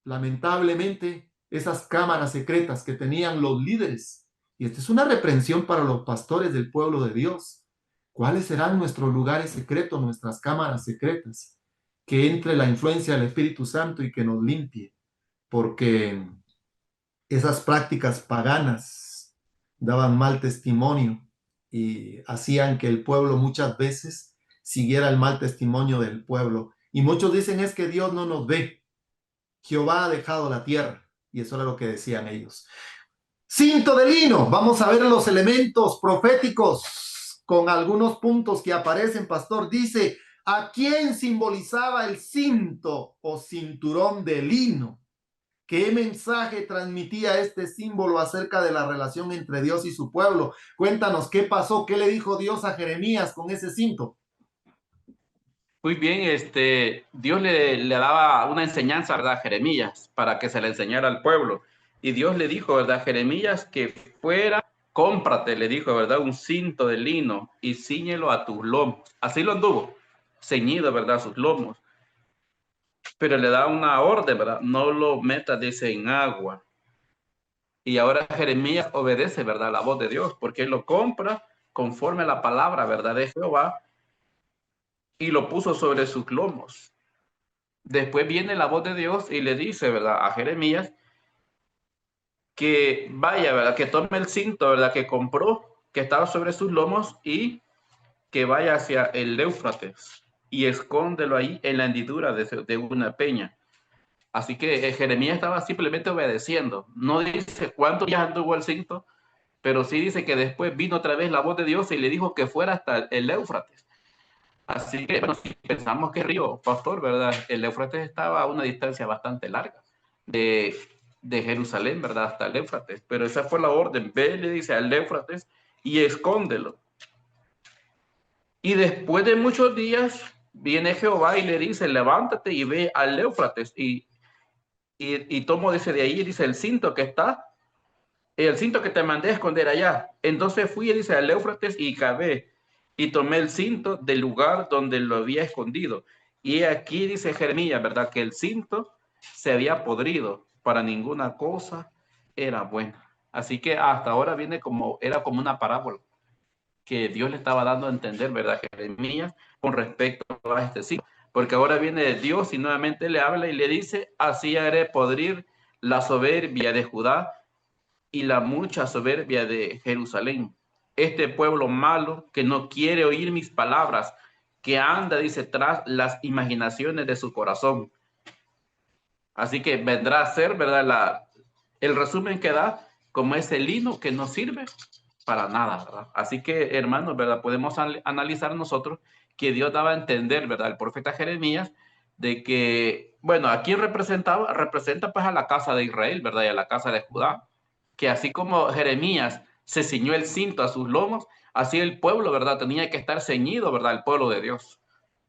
Lamentablemente, esas cámaras secretas que tenían los líderes, y esta es una reprensión para los pastores del pueblo de Dios. ¿Cuáles serán nuestros lugares secretos, nuestras cámaras secretas? Que entre la influencia del Espíritu Santo y que nos limpie, porque esas prácticas paganas daban mal testimonio y hacían que el pueblo muchas veces siguiera el mal testimonio del pueblo. Y muchos dicen es que Dios no nos ve. Jehová ha dejado la tierra. Y eso era lo que decían ellos. Cinto de lino. Vamos a ver los elementos proféticos con algunos puntos que aparecen. Pastor dice, ¿a quién simbolizaba el cinto o cinturón de lino? ¿Qué mensaje transmitía este símbolo acerca de la relación entre Dios y su pueblo? Cuéntanos, ¿qué pasó? ¿Qué le dijo Dios a Jeremías con ese cinto? Muy bien, Dios le daba una enseñanza, ¿verdad?, a Jeremías, para que se le enseñara al pueblo. Y Dios le dijo, ¿verdad?, a Jeremías, que fuera, cómprate, le dijo, ¿verdad?, un cinto de lino y cíñelo a tus lomos. Así lo anduvo, ceñido, ¿verdad?, a sus lomos. Pero le da una orden, ¿verdad? No lo metas, dice, en agua. Y ahora Jeremías obedece, ¿verdad?, la voz de Dios, porque él lo compra conforme a la palabra, ¿verdad?, de Jehová, y lo puso sobre sus lomos. Después viene la voz de Dios y le dice, ¿verdad?, a Jeremías que vaya, ¿verdad?, que tome el cinto, ¿verdad?, que compró, que estaba sobre sus lomos, y que vaya hacia el Éufrates y escóndelo ahí en la hendidura de una peña. Así que Jeremías estaba simplemente obedeciendo. No dice cuántos días anduvo el cinto, pero sí dice que después vino otra vez la voz de Dios y le dijo que fuera hasta el Éufrates. Así que, bueno, si pensamos que río, pastor, ¿verdad? El Éufrates estaba a una distancia bastante larga de, de Jerusalén, ¿verdad? Hasta el Éufrates, pero esa fue la orden. Ve, le dice al Éufrates y escóndelo. Y después de muchos días viene Jehová y le dice, levántate y ve al Éufrates. Y tomo, dice, de ahí, dice, el cinto que está, el cinto que te mandé a esconder allá. Entonces fui, dice, al Éufrates y cavé y tomé el cinto del lugar donde lo había escondido. Y aquí dice Jeremías, ¿verdad? Que el cinto se había podrido, para ninguna cosa era buena. Así que hasta ahora viene como, era como una parábola que Dios le estaba dando a entender, ¿verdad? Jeremías con respecto a este cinto. Porque ahora viene Dios y nuevamente le habla y le dice, así haré podrir la soberbia de Judá y la mucha soberbia de Jerusalén. Este pueblo malo que no quiere oír mis palabras, que anda, dice, tras las imaginaciones de su corazón. Así que vendrá a ser, ¿verdad? El resumen que da como ese lino que no sirve para nada, ¿verdad? Así que, hermanos, ¿verdad? Podemos analizar nosotros que Dios daba a entender, ¿verdad? El profeta Jeremías, de que, bueno, ¿a quién representaba? Representa pues a la casa de Israel, ¿verdad? Y a la casa de Judá, que así como Jeremías se ciñó el cinto a sus lomos, así el pueblo, ¿verdad? Tenía que estar ceñido, ¿verdad? El pueblo de Dios.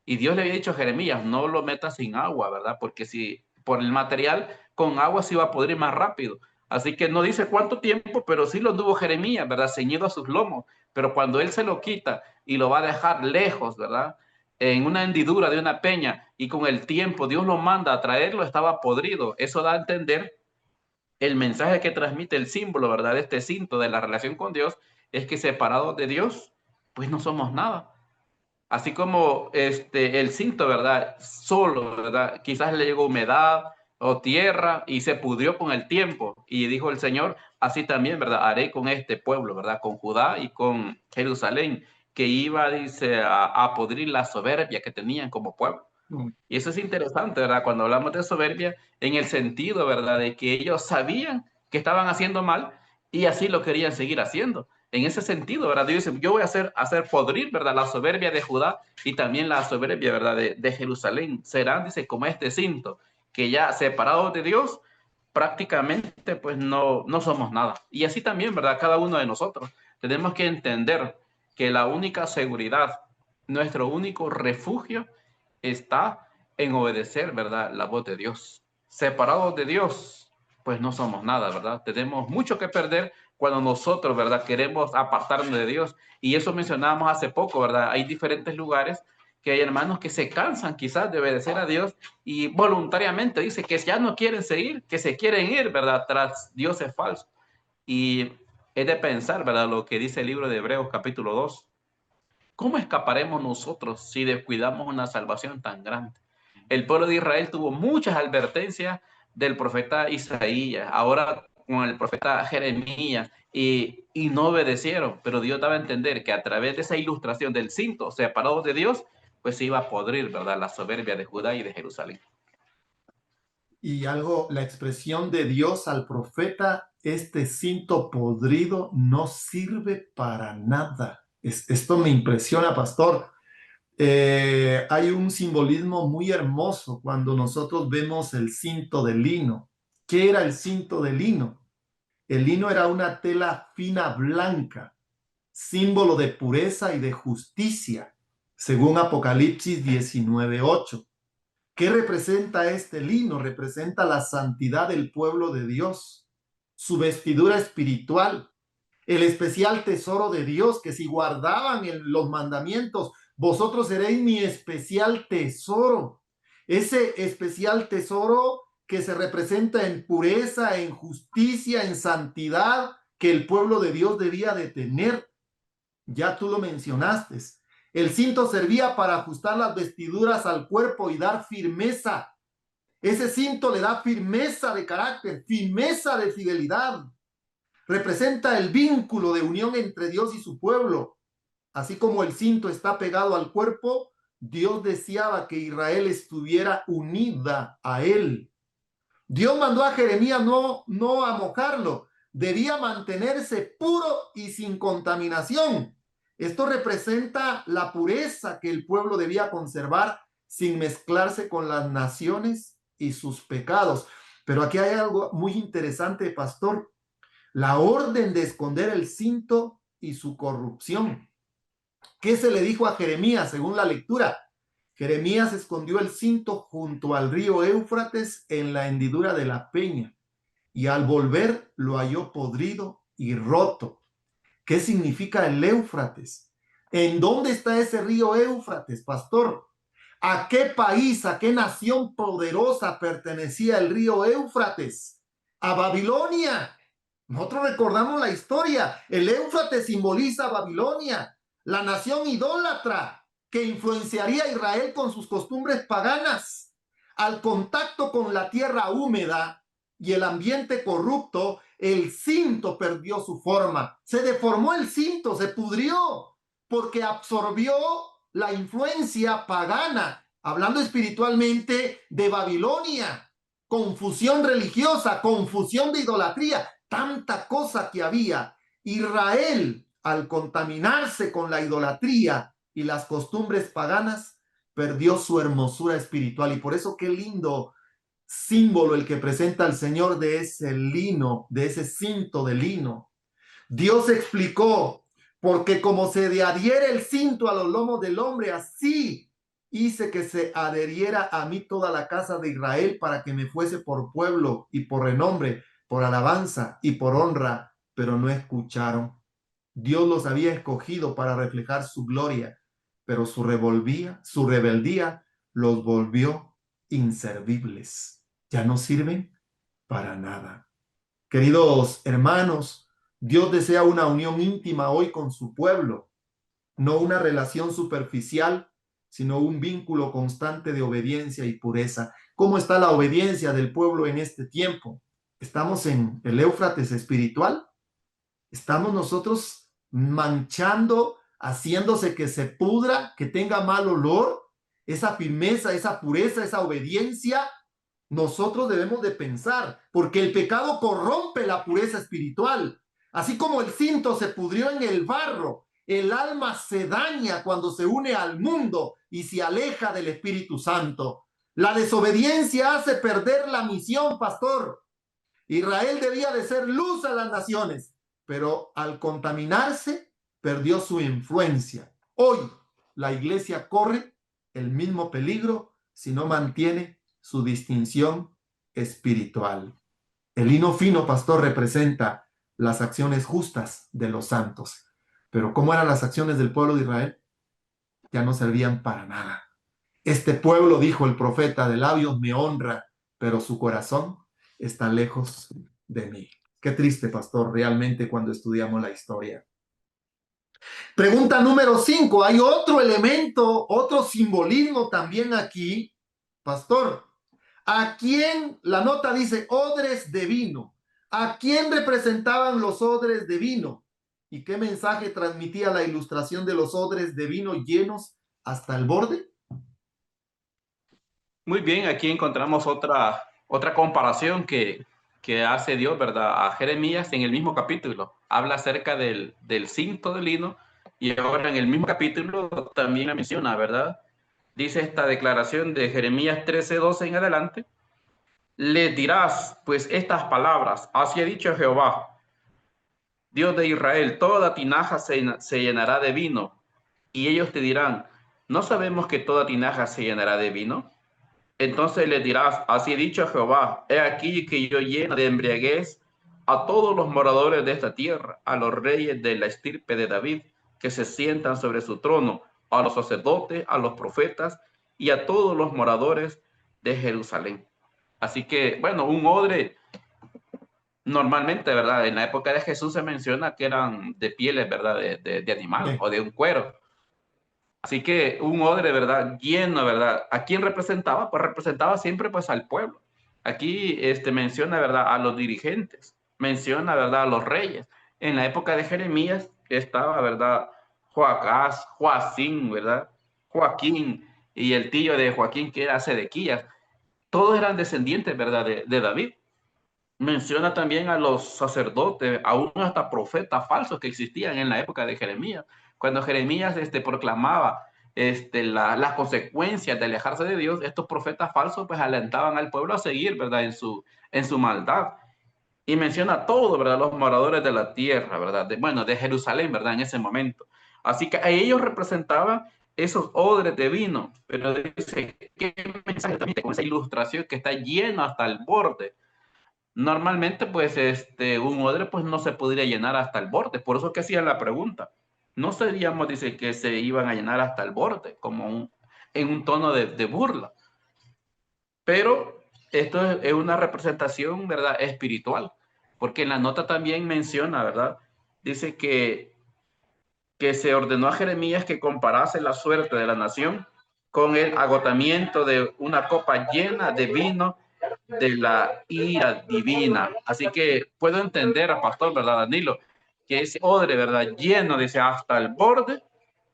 Y Dios le había dicho a Jeremías, no lo metas sin agua, ¿verdad? Porque si por el material con agua se iba a podrir más rápido. Así que no dice cuánto tiempo, pero sí lo tuvo Jeremías, ¿verdad? Ceñido a sus lomos. Pero cuando él se lo quita y lo va a dejar lejos, ¿verdad? En una hendidura de una peña y con el tiempo Dios lo manda a traerlo, estaba podrido. Eso da a entender el mensaje que transmite el símbolo, ¿verdad? De este cinto de la relación con Dios es que separados de Dios, pues no somos nada. Así como el cinto, ¿verdad? Solo, ¿verdad? Quizás le llegó humedad o tierra y se pudrió con el tiempo. Y dijo el Señor, así también, ¿verdad? Haré con este pueblo, ¿verdad? Con Judá y con Jerusalén, que iba, dice, a podrir la soberbia que tenían como pueblo. Y eso es interesante, ¿verdad? Cuando hablamos de soberbia, en el sentido, ¿verdad? De que ellos sabían que estaban haciendo mal y así lo querían seguir haciendo. En ese sentido, ¿verdad? Dios dice, yo voy a hacer podrir, ¿verdad? La soberbia de Judá y también la soberbia, ¿verdad? De Jerusalén. Serán, dice, como este cinto, que ya separados de Dios, prácticamente, pues no somos nada. Y así también, ¿verdad? Cada uno de nosotros. Tenemos que entender que la única seguridad, nuestro único refugio, está en obedecer, ¿verdad? La voz de Dios. Separados de Dios, pues no somos nada, ¿verdad? Tenemos mucho que perder cuando nosotros, ¿verdad? Queremos apartarnos de Dios. Y eso mencionábamos hace poco, ¿verdad? Hay diferentes lugares que hay hermanos que se cansan quizás de obedecer a Dios y voluntariamente dice que ya no quieren seguir, que se quieren ir, ¿verdad? Tras dioses falsos. Y es de pensar, ¿verdad? Lo que dice el libro de Hebreos capítulo 2. ¿Cómo escaparemos nosotros si descuidamos una salvación tan grande? El pueblo de Israel tuvo muchas advertencias del profeta Isaías, ahora con el profeta Jeremías, y no obedecieron, pero Dios daba a entender que a través de esa ilustración del cinto separado de Dios, pues se iba a podrir, ¿verdad? La soberbia de Judá y de Jerusalén. Y algo, la expresión de Dios al profeta, este cinto podrido no sirve para nada. Esto me impresiona, pastor. Hay un simbolismo muy hermoso cuando nosotros vemos el cinto de lino. ¿Qué era el cinto de lino? El lino era una tela fina blanca, símbolo de pureza y de justicia, según Apocalipsis 19:8. ¿Qué representa este lino? Representa la santidad del pueblo de Dios, su vestidura espiritual, el especial tesoro de Dios, que si guardaban los mandamientos, vosotros seréis mi especial tesoro. Ese especial tesoro que se representa en pureza, en justicia, en santidad, que el pueblo de Dios debía de tener. Ya tú lo mencionaste. El cinto servía para ajustar las vestiduras al cuerpo y dar firmeza. Ese cinto le da firmeza de carácter, firmeza de fidelidad. Representa el vínculo de unión entre Dios y su pueblo. Así como el cinto está pegado al cuerpo, Dios deseaba que Israel estuviera unida a él. Dios mandó a Jeremías no a mojarlo, debía mantenerse puro y sin contaminación. Esto representa la pureza que el pueblo debía conservar sin mezclarse con las naciones y sus pecados. Pero aquí hay algo muy interesante, pastor. La orden de esconder el cinto y su corrupción. ¿Qué se le dijo a Jeremías según la lectura? Jeremías escondió el cinto junto al río Éufrates en la hendidura de la peña y al volver lo halló podrido y roto. ¿Qué significa el Éufrates? ¿En dónde está ese río Éufrates, pastor? ¿A qué país, a qué nación poderosa pertenecía el río Éufrates? A Babilonia. Nosotros recordamos la historia. El Éufrates simboliza a Babilonia, la nación idólatra que influenciaría a Israel con sus costumbres paganas. Al contacto con la tierra húmeda y el ambiente corrupto, el cinto perdió su forma. Se deformó el cinto, se pudrió, porque absorbió la influencia pagana, hablando espiritualmente de Babilonia, confusión religiosa, confusión de idolatría, tanta cosa que había. Israel, al contaminarse con la idolatría y las costumbres paganas, perdió su hermosura espiritual. Y por eso qué lindo símbolo el que presenta al Señor de ese lino, de ese cinto de lino. Dios explicó, porque como se adhiere el cinto a los lomos del hombre, así hice que se adheriera a mí toda la casa de Israel para que me fuese por pueblo y por renombre, por alabanza y por honra, pero no escucharon. Dios los había escogido para reflejar su gloria, pero su rebeldía los volvió inservibles. Ya no sirven para nada. Queridos hermanos, Dios desea una unión íntima hoy con su pueblo, no una relación superficial, sino un vínculo constante de obediencia y pureza. ¿Cómo está la obediencia del pueblo en este tiempo? ¿Estamos en el Éufrates espiritual? ¿Estamos nosotros manchando, haciéndose que se pudra, que tenga mal olor? Esa firmeza, esa pureza, esa obediencia, nosotros debemos de pensar, porque el pecado corrompe la pureza espiritual. Así como el cinto se pudrió en el barro, el alma se daña cuando se une al mundo y se aleja del Espíritu Santo. La desobediencia hace perder la misión, pastor. Israel debía de ser luz a las naciones, pero al contaminarse, perdió su influencia. Hoy la iglesia corre el mismo peligro si no mantiene su distinción espiritual. El lino fino, pastor, representa las acciones justas de los santos. Pero ¿cómo eran las acciones del pueblo de Israel? Ya no servían para nada. Este pueblo, dijo el profeta, de labios me honra, pero su corazón está lejos de mí. Qué triste, pastor, realmente cuando estudiamos la historia. Pregunta número 5. Hay otro elemento, otro simbolismo también aquí, pastor. ¿A quién, la nota dice, odres de vino? ¿A quién representaban los odres de vino? ¿Y qué mensaje transmitía la ilustración de los odres de vino llenos hasta el borde? Muy bien, aquí encontramos otra comparación que hace Dios, ¿verdad? A Jeremías en el mismo capítulo. Habla acerca del cinto de lino y ahora en el mismo capítulo también la menciona, ¿verdad? Dice esta declaración de Jeremías 13:12 en adelante. Le dirás, pues, estas palabras. Así ha dicho Jehová, Dios de Israel, toda tinaja se llenará de vino. Y ellos te dirán, ¿no sabemos que toda tinaja se llenará de vino? Entonces le dirás, así ha dicho Jehová, he aquí que yo lleno de embriaguez a todos los moradores de esta tierra, a los reyes de la estirpe de David, que se sientan sobre su trono, a los sacerdotes, a los profetas y a todos los moradores de Jerusalén. Así que, bueno, un odre, normalmente, ¿verdad? En la época de Jesús se menciona que eran de pieles, ¿verdad? De animal o de un cuero. Así que un odre, ¿verdad? Lleno, ¿verdad? ¿A quién representaba? Pues representaba siempre pues al pueblo. Aquí menciona, ¿verdad? A los dirigentes, menciona, ¿verdad? A los reyes. En la época de Jeremías estaba, ¿verdad? Joacás, Joacín, ¿verdad? Joaquín y el tío de Joaquín que era Sedequías. Todos eran descendientes, ¿verdad? De David. menciona también a los sacerdotes, aún hasta profetas falsos que existían en la época de Jeremías. Cuando Jeremías proclamaba las consecuencias de alejarse de Dios, estos profetas falsos pues alentaban al pueblo a seguir, ¿verdad? En su maldad. Y menciona todo, ¿verdad? Los moradores de la tierra, ¿verdad? De Jerusalén, ¿verdad? En ese momento. Así que ellos representaban esos odres de vino, pero dice, ¿qué mensaje transmite con esa ilustración que está lleno hasta el borde? Normalmente, pues, un odre, pues, no se podría llenar hasta el borde. Por eso que hacían la pregunta. No seríamos, dice, que se iban a llenar hasta el borde, en un tono de burla. Pero esto es una representación, ¿verdad? Espiritual. Porque en la nota también menciona, ¿verdad? Dice que se ordenó a Jeremías que comparase la suerte de la nación con el agotamiento de una copa llena de vino de la ira divina. Así que puedo entender a pastor, ¿verdad, Danilo? Que ese odre, ¿verdad? Lleno, dice, hasta el borde,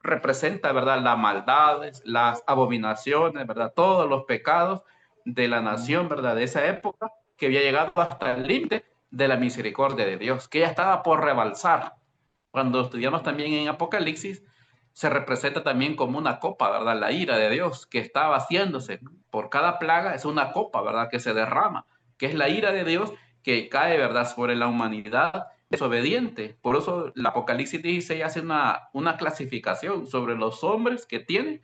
representa, ¿verdad? Las maldades, las abominaciones, ¿verdad? Todos los pecados de la nación, ¿verdad? De esa época, que había llegado hasta el límite de la misericordia de Dios, que ya estaba por rebalsar. Cuando estudiamos también en Apocalipsis, se representa también como una copa, ¿verdad? La ira de Dios que está vaciándose por cada plaga es una copa, ¿verdad? Que se derrama, que es la ira de Dios que cae, ¿verdad? Sobre la humanidad desobediente. Por eso el Apocalipsis 16 hace una clasificación sobre los hombres que tienen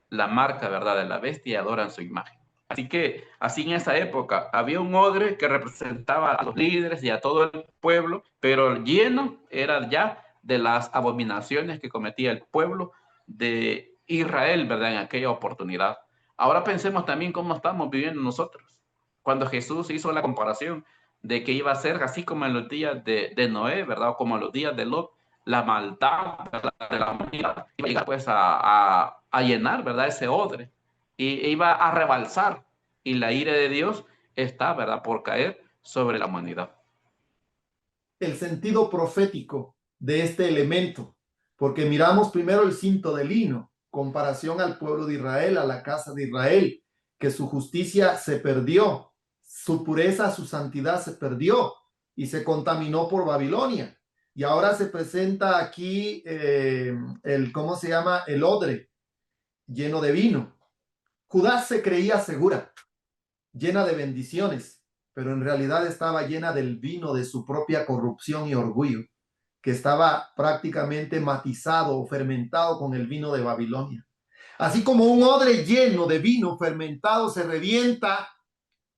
la marca, ¿verdad? De la bestia y adoran su imagen. Así que así en esa época había un odre que representaba a los líderes y a todo el pueblo, pero lleno era ya de las abominaciones que cometía el pueblo de Israel, ¿verdad? En aquella oportunidad. Ahora pensemos también cómo estamos viviendo nosotros. Cuando Jesús hizo la comparación de que iba a ser así como en los días de Noé, ¿verdad? O como en los días de Lot, la maldad, ¿verdad? De la humanidad iba a llegar pues a llenar, ¿verdad? Ese odre y iba a rebalsar y la ira de Dios está, ¿verdad? Por caer sobre la humanidad. El sentido profético de este elemento, porque miramos primero el cinto de lino, comparación al pueblo de Israel, a la casa de Israel, que su justicia se perdió, su pureza, su santidad se perdió y se contaminó por Babilonia. Y ahora se presenta aquí ¿cómo se llama? El odre lleno de vino. Judá se creía segura, llena de bendiciones, pero en realidad estaba llena del vino de su propia corrupción y orgullo, que estaba prácticamente matizado o fermentado con el vino de Babilonia. Así como un odre lleno de vino fermentado se revienta,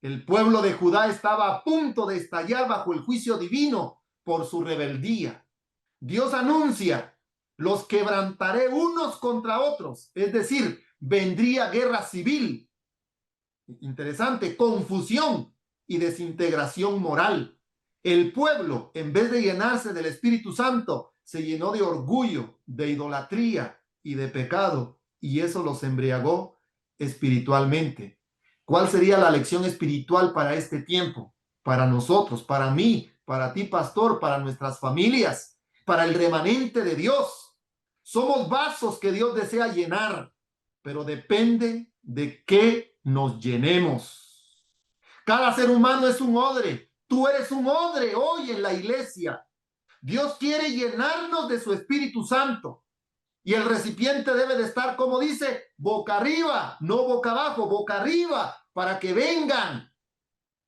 el pueblo de Judá estaba a punto de estallar bajo el juicio divino por su rebeldía. Dios anuncia, los quebrantaré unos contra otros, es decir, vendría guerra civil. Interesante, confusión y desintegración moral. El pueblo, en vez de llenarse del Espíritu Santo, se llenó de orgullo, de idolatría y de pecado, y eso los embriagó espiritualmente. ¿Cuál sería la lección espiritual para este tiempo? Para nosotros, para mí, para ti, pastor, para nuestras familias, para el remanente de Dios. Somos vasos que Dios desea llenar, pero depende de qué nos llenemos. Cada ser humano es un odre. Tú eres un odre hoy en la iglesia. Dios quiere llenarnos de su Espíritu Santo. Y el recipiente debe de estar, como dice, boca arriba, no boca abajo, boca arriba, para que vengan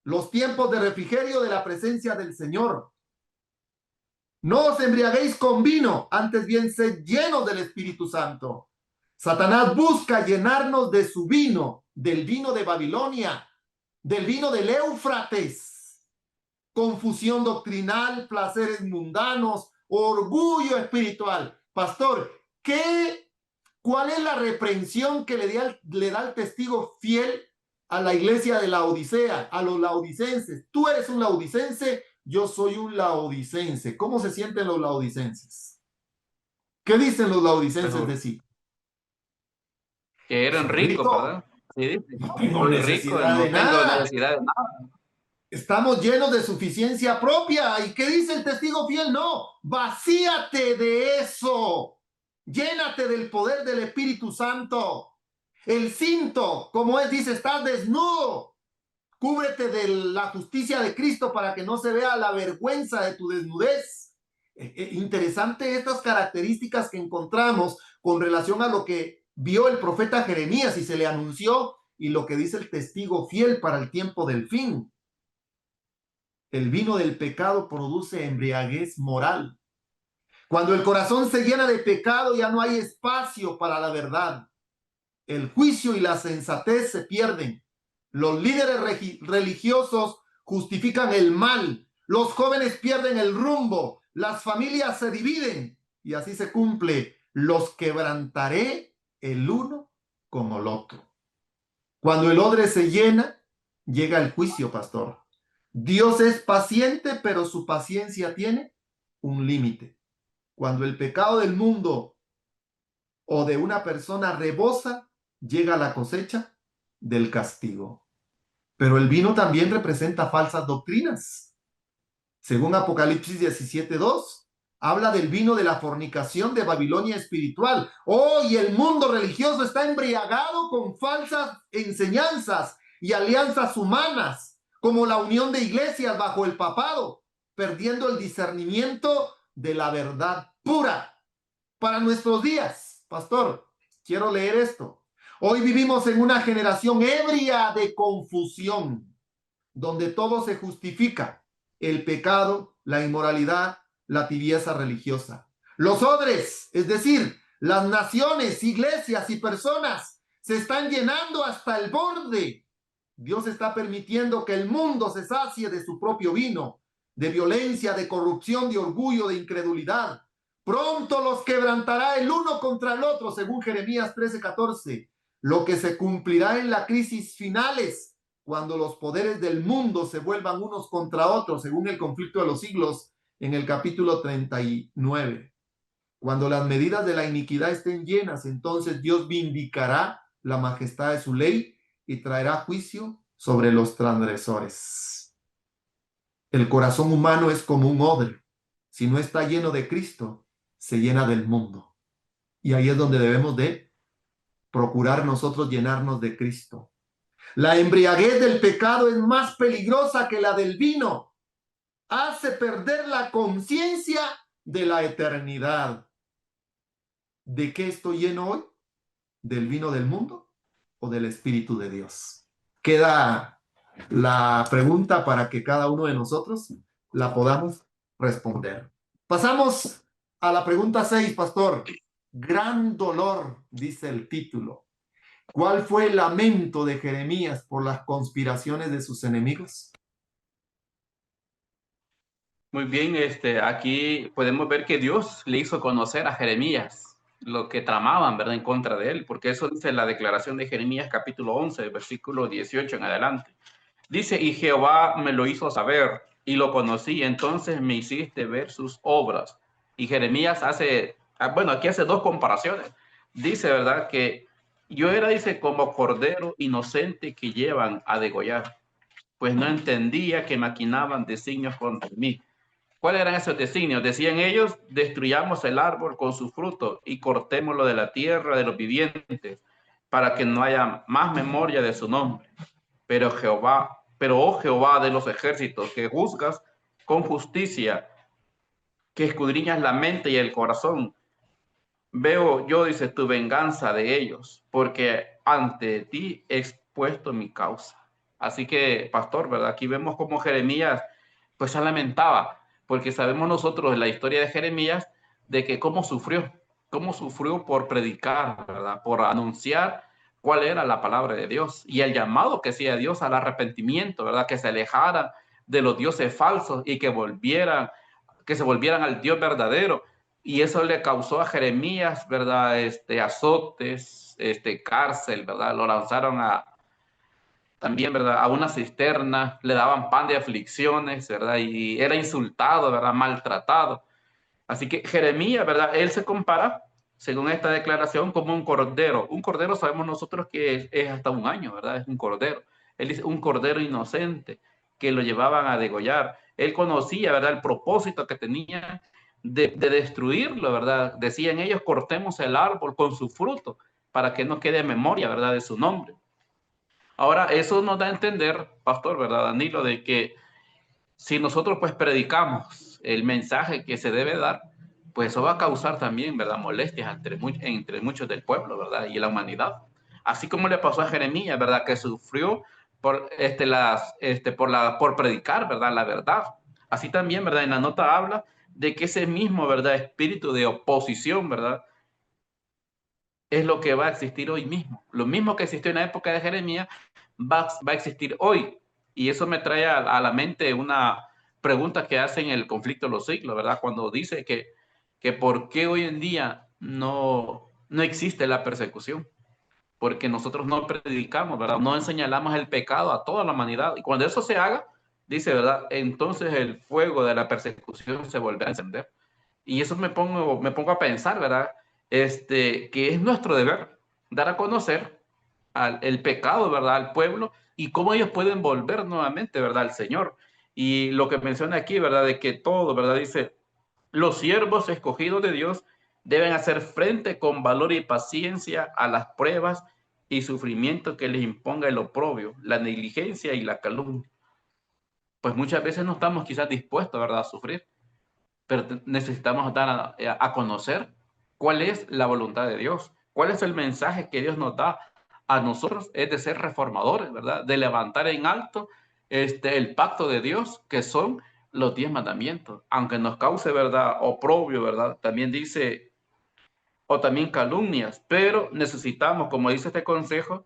los tiempos de refrigerio de la presencia del Señor. No os embriaguéis con vino, antes bien sed llenos del Espíritu Santo. Satanás busca llenarnos de su vino, del vino de Babilonia, del vino del Éufrates. Confusión doctrinal, placeres mundanos, orgullo espiritual. Pastor, ¿cuál es la reprensión que le da el testigo fiel a la iglesia de Laodicea, a los laodicenses? Tú eres un laodicense, yo soy un laodicense. ¿Cómo se sienten los laodicenses? ¿Qué dicen los laodicenses de sí? Que eran Soy ricos, rico, ¿verdad? Sí, no tengo soy rico, necesidad de no tengo nada. necesidad de nada. Estamos llenos de suficiencia propia. ¿Y qué dice el testigo fiel? No, vacíate de eso. Llénate del poder del Espíritu Santo. El cinto, como él dice, estás desnudo. Cúbrete de la justicia de Cristo para que no se vea la vergüenza de tu desnudez. Interesante estas características que encontramos con relación a lo que vio el profeta Jeremías y se le anunció, y lo que dice el testigo fiel para el tiempo del fin. El vino del pecado produce embriaguez moral. Cuando el corazón se llena de pecado, ya no hay espacio para la verdad. El juicio y la sensatez se pierden. Los líderes religiosos justifican el mal. Los jóvenes pierden el rumbo. Las familias se dividen. Y así se cumple: los quebrantaré el uno con el otro. Cuando el odre se llena, llega el juicio, pastor. Dios es paciente, pero su paciencia tiene un límite. Cuando el pecado del mundo o de una persona rebosa, llega la cosecha del castigo. Pero el vino también representa falsas doctrinas. Según Apocalipsis 17:2, habla del vino de la fornicación de Babilonia espiritual. Hoy el mundo religioso está embriagado con falsas enseñanzas y alianzas humanas, como la unión de iglesias bajo el papado, perdiendo el discernimiento de la verdad pura. Para nuestros días, pastor, quiero leer esto. Hoy vivimos en una generación ebria de confusión, donde todo se justifica: el pecado, la inmoralidad, la tibieza religiosa. Los odres, es decir, las naciones, iglesias y personas, se están llenando hasta el borde. Dios está permitiendo que el mundo se sacie de su propio vino, de violencia, de corrupción, de orgullo, de incredulidad. Pronto los quebrantará el uno contra el otro, según Jeremías 13:14. Lo que se cumplirá en la crisis finales, cuando los poderes del mundo se vuelvan unos contra otros, según el conflicto de los siglos, en el capítulo 39. Cuando las medidas de la iniquidad estén llenas, entonces Dios vindicará la majestad de su ley y traerá juicio sobre los transgresores. El corazón humano es como un odre. Si no está lleno de Cristo, se llena del mundo. Y ahí es donde debemos de procurar nosotros llenarnos de Cristo. La embriaguez del pecado es más peligrosa que la del vino. Hace perder la conciencia de la eternidad. ¿De qué estoy lleno hoy? ¿Del vino del mundo o del Espíritu de Dios? Queda la pregunta para que cada uno de nosotros la podamos responder. Pasamos a la pregunta 6, pastor. Gran dolor, dice el título. ¿Cuál fue el lamento de Jeremías por las conspiraciones de sus enemigos? Muy bien, aquí podemos ver que Dios le hizo conocer a Jeremías lo que tramaban, ¿verdad?, en contra de él, porque eso dice la declaración de Jeremías capítulo 11, versículo 18 en adelante. Dice: y Jehová me lo hizo saber, y lo conocí, entonces me hiciste ver sus obras. Y Jeremías aquí hace dos comparaciones. Dice, ¿verdad?, que yo era, dice, como cordero inocente que llevan a degollar, pues no entendía que maquinaban designios contra mí. ¿Cuáles eran esos designios? Decían ellos: destruyamos el árbol con su fruto y cortémoslo de la tierra de los vivientes, para que no haya más memoria de su nombre. Pero oh Jehová de los ejércitos, que juzgas con justicia, que escudriñas la mente y el corazón, veo yo, dice, tu venganza de ellos, porque ante ti he expuesto mi causa. Así que, pastor, ¿verdad? Aquí vemos cómo Jeremías pues se lamentaba, porque sabemos nosotros en la historia de Jeremías de que cómo sufrió por predicar, ¿verdad?, por anunciar cuál era la palabra de Dios y el llamado que hacía Dios al arrepentimiento, ¿verdad?, que se alejaran de los dioses falsos y que se volvieran al Dios verdadero. Y eso le causó a Jeremías, ¿verdad?, azotes, cárcel, ¿verdad? Lo lanzaron también, ¿verdad?, a una cisterna, le daban pan de aflicciones, ¿verdad? Y era insultado, ¿verdad?, maltratado. Así que Jeremías, ¿verdad?, él se compara, según esta declaración, como un cordero. Un cordero sabemos nosotros que es hasta un año, ¿verdad? Es un cordero. Él dice un cordero inocente que lo llevaban a degollar. Él conocía, ¿verdad?, el propósito que tenía de destruirlo, ¿verdad? Decían ellos: cortemos el árbol con su fruto para que no quede memoria, ¿verdad?, de su nombre. Ahora, eso nos da a entender, pastor, ¿verdad, Danilo? De que si nosotros pues predicamos el mensaje que se debe dar, pues eso va a causar también, ¿verdad? Molestias entre muchos del pueblo, ¿verdad? Y la humanidad. Así como le pasó a Jeremías, ¿verdad? Que sufrió por predicar, ¿verdad? La verdad. Así también, ¿verdad? En la nota habla de que ese mismo, ¿verdad? Espíritu de oposición, ¿verdad? Es lo que va a existir hoy mismo. Lo mismo que existió en la época de Jeremías va a existir hoy. Y eso me trae a la mente una pregunta que hace en el conflicto de los siglos, ¿verdad? Cuando dice que por qué hoy en día no existe la persecución. Porque nosotros no predicamos, ¿verdad? No señalamos el pecado a toda la humanidad. Y cuando eso se haga, dice, ¿verdad? Entonces el fuego de la persecución se vuelve a encender. Y eso me pongo a pensar, ¿verdad? Que es nuestro deber dar a conocer el pecado, ¿verdad? Al pueblo y cómo ellos pueden volver nuevamente, ¿verdad? Al Señor. Y lo que menciona aquí, ¿verdad? De que todo, ¿verdad? Dice, los siervos escogidos de Dios deben hacer frente con valor y paciencia a las pruebas y sufrimientos que les imponga el oprobio, la negligencia y la calumnia. Pues muchas veces no estamos quizás dispuestos, ¿verdad? A sufrir, pero necesitamos dar a conocer cuál es la voluntad de Dios, cuál es el mensaje que Dios nos da a nosotros, es de ser reformadores, ¿verdad? De levantar en alto el pacto de Dios, que son los 10 mandamientos, aunque nos cause, ¿verdad? Oprobio, ¿verdad? También dice, o también calumnias, pero necesitamos, como dice este consejo,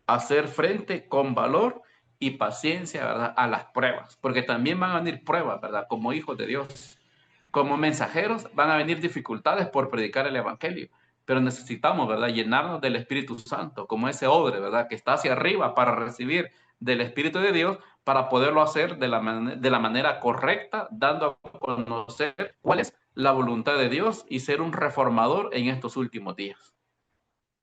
hacer frente con valor y paciencia, ¿verdad? A las pruebas, porque también van a venir pruebas, ¿verdad? Como hijos de Dios. Como mensajeros van a venir dificultades por predicar el evangelio, pero necesitamos, ¿verdad? Llenarnos del Espíritu Santo, como ese odre, ¿verdad? Que está hacia arriba para recibir del Espíritu de Dios, para poderlo hacer de la manera correcta, dando a conocer cuál es la voluntad de Dios y ser un reformador en estos últimos días.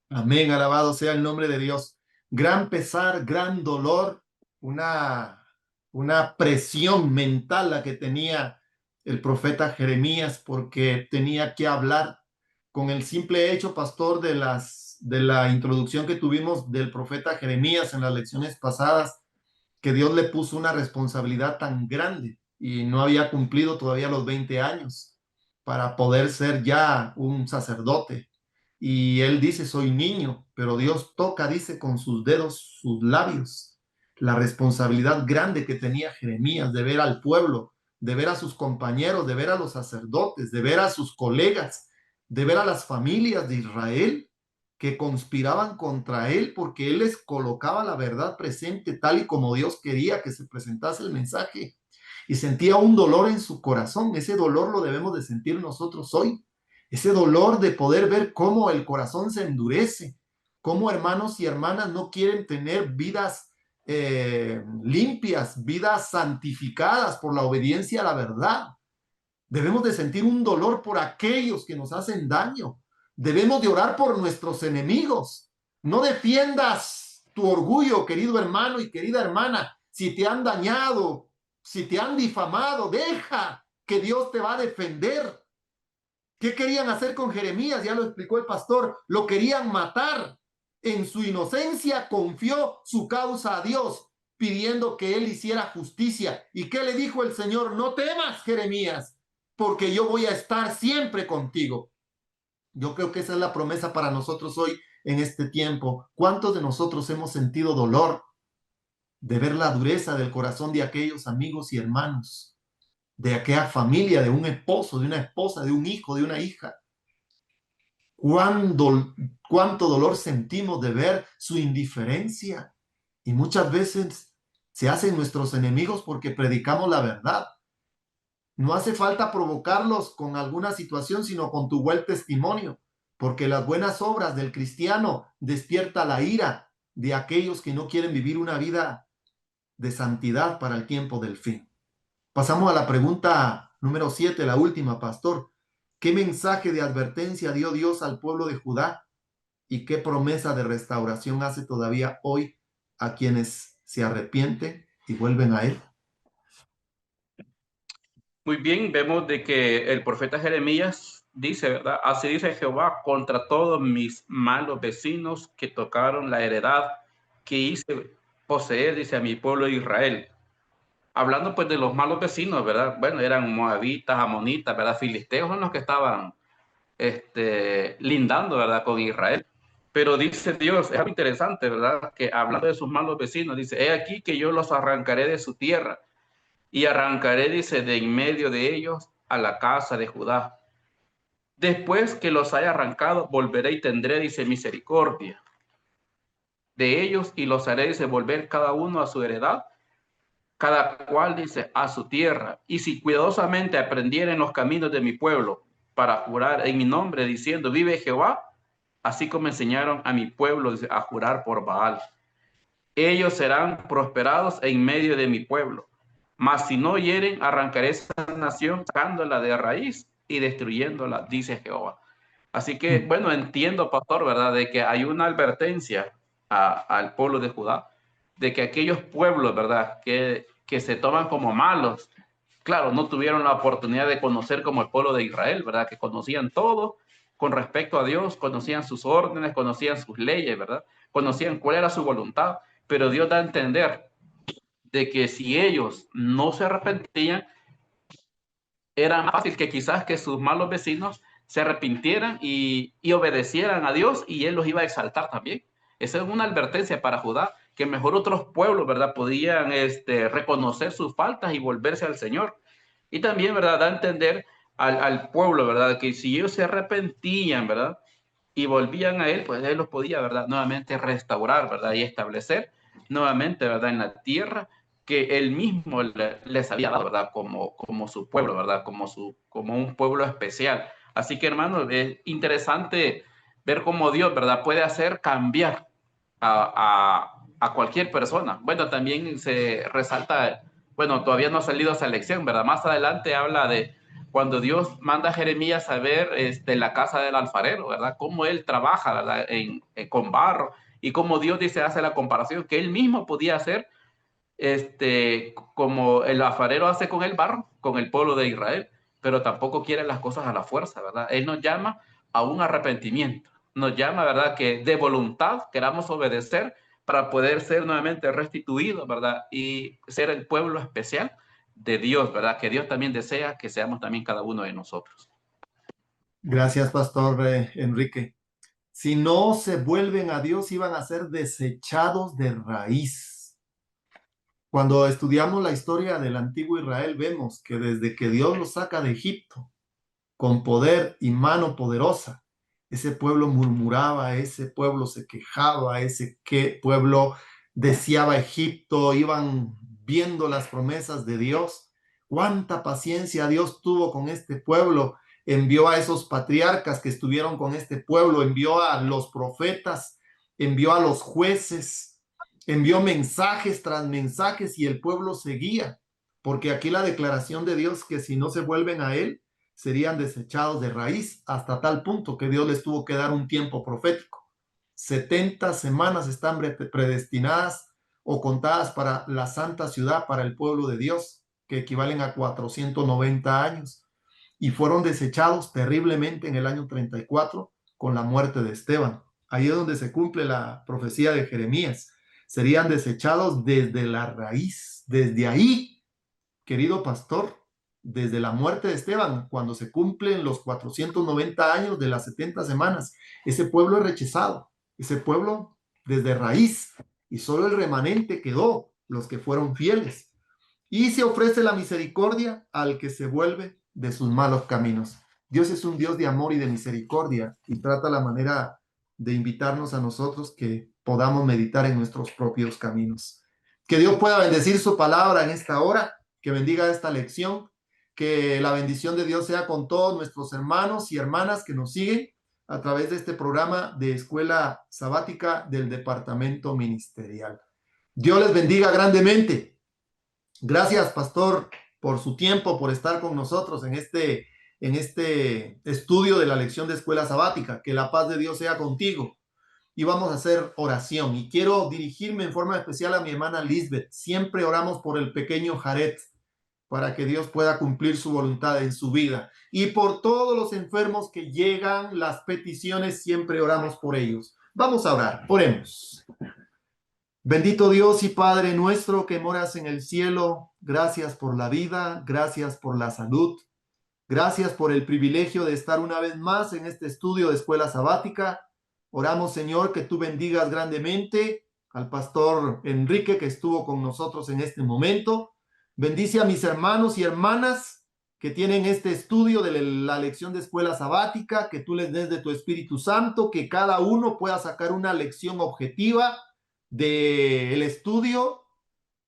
Amén, alabado sea el nombre de Dios. Gran pesar, gran dolor, una, una presión mental la que tenía el profeta Jeremías porque tenía que hablar con el simple hecho, pastor, de la introducción que tuvimos del profeta Jeremías en las lecciones pasadas, que Dios le puso una responsabilidad tan grande y no había cumplido todavía los 20 años para poder ser ya un sacerdote. Y él dice, soy niño, pero Dios toca, dice, con sus dedos sus labios. La responsabilidad grande que tenía Jeremías de ver al pueblo, de ver a sus compañeros, de ver a los sacerdotes, de ver a sus colegas, de ver a las familias de Israel que conspiraban contra él porque él les colocaba la verdad presente tal y como Dios quería que se presentase el mensaje. Y sentía un dolor en su corazón. Ese dolor lo debemos de sentir nosotros hoy. Ese dolor de poder ver cómo el corazón se endurece, cómo hermanos y hermanas no quieren tener vidas limpias, vidas santificadas por la obediencia a la verdad. Debemos de sentir un dolor por aquellos que nos hacen daño. Debemos de orar por nuestros enemigos. No defiendas tu orgullo, querido hermano y querida hermana. Si te han dañado, si te han difamado, deja que Dios te va a defender. ¿Qué querían hacer con Jeremías? Ya lo explicó el pastor. Lo querían matar. En su inocencia confió su causa a Dios, pidiendo que él hiciera justicia. ¿Y qué le dijo el Señor? No temas, Jeremías, porque yo voy a estar siempre contigo. Yo creo que esa es la promesa para nosotros hoy en este tiempo. ¿Cuántos de nosotros hemos sentido dolor de ver la dureza del corazón de aquellos amigos y hermanos, de aquella familia, de un esposo, de una esposa, de un hijo, de una hija? Cuánto dolor sentimos de ver su indiferencia. Y muchas veces se hacen nuestros enemigos porque predicamos la verdad. No hace falta provocarlos con alguna situación, sino con tu buen testimonio, porque las buenas obras del cristiano despierta la ira de aquellos que no quieren vivir una vida de santidad para el tiempo del fin. Pasamos a la pregunta número 7, la última, pastor. ¿Qué mensaje de advertencia dio Dios al pueblo de Judá y qué promesa de restauración hace todavía hoy a quienes se arrepienten y vuelven a Él? Muy bien, vemos de que el profeta Jeremías dice, ¿verdad? Así dice Jehová contra todos mis malos vecinos que tocaron la heredad que hice. poseer, dice, a mi pueblo Israel. Hablando pues de los malos vecinos, ¿verdad? Bueno, eran moabitas, amonitas, ¿verdad? Filisteos son los que estaban lindando, ¿verdad? Con Israel. Pero dice Dios, es algo interesante, ¿verdad? Que hablando de sus malos vecinos, dice, he aquí que yo los arrancaré de su tierra y arrancaré, dice, de en medio de ellos a la casa de Judá. Después que los haya arrancado, volveré y tendré, dice, misericordia de ellos y los haré, dice, volver cada uno a su heredad, cada cual, dice, a su tierra. Y si cuidadosamente aprendieren los caminos de mi pueblo para jurar en mi nombre, diciendo, vive Jehová, así como enseñaron a mi pueblo, dice, a jurar por Baal. Ellos serán prosperados en medio de mi pueblo. Mas si no hieren, arrancaré esa nación, sacándola de raíz y destruyéndola, dice Jehová. Así que, bueno, entiendo, pastor, ¿verdad?, de que hay una advertencia al pueblo de Judá, de que aquellos pueblos, ¿verdad?, que se toman como malos, claro, no tuvieron la oportunidad de conocer como el pueblo de Israel, ¿verdad?, que conocían todo con respecto a Dios, conocían sus órdenes, conocían sus leyes, ¿verdad?, conocían cuál era su voluntad, pero Dios da a entender de que si ellos no se arrepentían, era más fácil que quizás que sus malos vecinos se arrepintieran y obedecieran a Dios y Él los iba a exaltar también. Esa es una advertencia para Judá, que mejor otros pueblos, ¿verdad?, podían reconocer sus faltas y volverse al Señor. Y también, ¿verdad?, da a entender al pueblo, ¿verdad?, que si ellos se arrepentían, ¿verdad?, y volvían a Él, pues Él los podía, ¿verdad?, nuevamente restaurar, ¿verdad?, y establecer nuevamente, ¿verdad?, en la tierra que Él mismo les había dado, ¿verdad?, como su pueblo, ¿verdad?, como un pueblo especial. Así que, hermano, es interesante ver cómo Dios, ¿verdad?, puede hacer cambiar a cualquier persona. Bueno, también se resalta, bueno, todavía no ha salido esa lección, ¿verdad? Más adelante habla de cuando Dios manda a Jeremías a ver la casa del alfarero, ¿verdad? Cómo él trabaja, ¿verdad? Con barro, y cómo Dios dice, hace la comparación que él mismo podía hacer, como el alfarero hace con el barro, con el pueblo de Israel, pero tampoco quiere las cosas a la fuerza, ¿verdad? Él nos llama a un arrepentimiento, nos llama, ¿verdad?, que de voluntad queramos obedecer para poder ser nuevamente restituidos, ¿verdad?, y ser el pueblo especial de Dios, ¿verdad?, que Dios también desea que seamos también cada uno de nosotros. Gracias, Pastor Enrique. Si no se vuelven a Dios, iban a ser desechados de raíz. Cuando estudiamos la historia del antiguo Israel, vemos que desde que Dios los saca de Egipto, con poder y mano poderosa, ese pueblo murmuraba, ese pueblo se quejaba, pueblo deseaba Egipto, iban viendo las promesas de Dios. Cuánta paciencia Dios tuvo con este pueblo. Envió a esos patriarcas que estuvieron con este pueblo, envió a los profetas, envió a los jueces, envió mensajes tras mensajes y el pueblo seguía. Porque aquí la declaración de Dios que si no se vuelven a Él, serían desechados de raíz, hasta tal punto que Dios les tuvo que dar un tiempo profético. 70 semanas están predestinadas o contadas para la santa ciudad, para el pueblo de Dios, que equivalen a 490 años, y fueron desechados terriblemente en el año 34 con la muerte de Esteban. Ahí es donde se cumple la profecía de Jeremías. Serían desechados desde la raíz, desde ahí, querido pastor, desde la muerte de Esteban, cuando se cumplen los 490 años de las 70 semanas, ese pueblo es rechazado, ese pueblo desde raíz, y solo el remanente quedó, los que fueron fieles. Y se ofrece la misericordia al que se vuelve de sus malos caminos. Dios es un Dios de amor y de misericordia y trata la manera de invitarnos a nosotros que podamos meditar en nuestros propios caminos. Que Dios pueda bendecir su palabra en esta hora, que bendiga esta lección, que la bendición de Dios sea con todos nuestros hermanos y hermanas que nos siguen a través de este programa de Escuela Sabática del Departamento Ministerial. Dios les bendiga grandemente. Gracias, pastor, por su tiempo, por estar con nosotros en este estudio de la lección de Escuela Sabática. Que la paz de Dios sea contigo. Y vamos a hacer oración. Y quiero dirigirme en forma especial a mi hermana Lisbeth. Siempre oramos por el pequeño Jared, para que Dios pueda cumplir su voluntad en su vida. Y por todos los enfermos que llegan, las peticiones, siempre oramos por ellos. Vamos a orar. Oremos. Bendito Dios y Padre nuestro que moras en el cielo, gracias por la vida, gracias por la salud, gracias por el privilegio de estar una vez más en este estudio de escuela sabática. Oramos, Señor, que tú bendigas grandemente al pastor Enrique que estuvo con nosotros en este momento. Bendice a mis hermanos y hermanas que tienen este estudio de la lección de escuela sabática, que tú les des de tu Espíritu Santo, que cada uno pueda sacar una lección objetiva del estudio.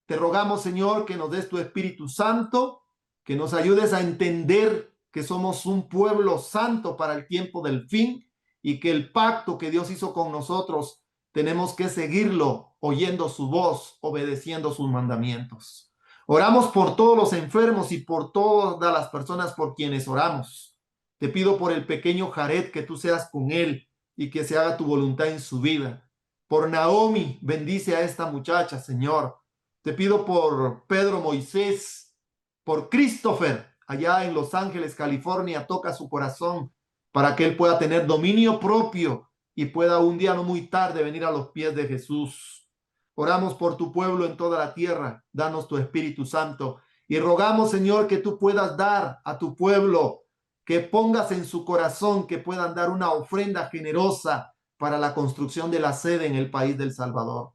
Te rogamos, Señor, que nos des tu Espíritu Santo, que nos ayudes a entender que somos un pueblo santo para el tiempo del fin y que el pacto que Dios hizo con nosotros tenemos que seguirlo oyendo su voz, obedeciendo sus mandamientos. Oramos por todos los enfermos y por todas las personas por quienes oramos. Te pido por el pequeño Jared que tú seas con él y que se haga tu voluntad en su vida. Por Naomi, bendice a esta muchacha, Señor. Te pido por Pedro Moisés, por Christopher, allá en Los Ángeles, California, toca su corazón para que él pueda tener dominio propio y pueda un día no muy tarde venir a los pies de Jesús. Oramos por tu pueblo en toda la tierra, danos tu Espíritu Santo y rogamos, Señor, que tú puedas dar a tu pueblo, que pongas en su corazón que puedan dar una ofrenda generosa para la construcción de la sede en el país del Salvador.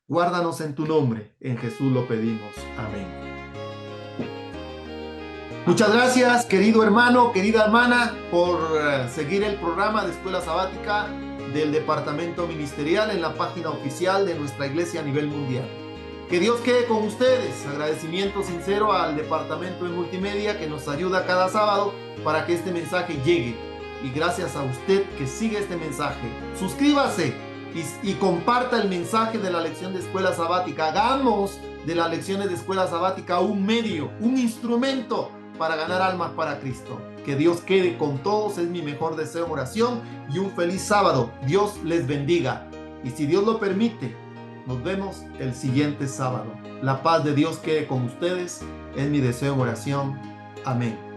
Guárdanos en tu nombre, en Jesús lo pedimos. Amén. Muchas gracias, querido hermano, querida hermana, por seguir el programa de Escuela Sabática del Departamento Ministerial en la página oficial de nuestra iglesia a nivel mundial. Que Dios quede con ustedes. Agradecimiento sincero al Departamento de Multimedia que nos ayuda cada sábado para que este mensaje llegue. Y gracias a usted que sigue este mensaje. Suscríbase y comparta el mensaje de la lección de escuela sabática. Hagamos de las lecciones de escuela sabática un medio, un instrumento para ganar almas para Cristo. Que Dios quede con todos, es mi mejor deseo en oración, y un feliz sábado. Dios les bendiga. Y si Dios lo permite, nos vemos el siguiente sábado. La paz de Dios quede con ustedes, es mi deseo en oración. Amén.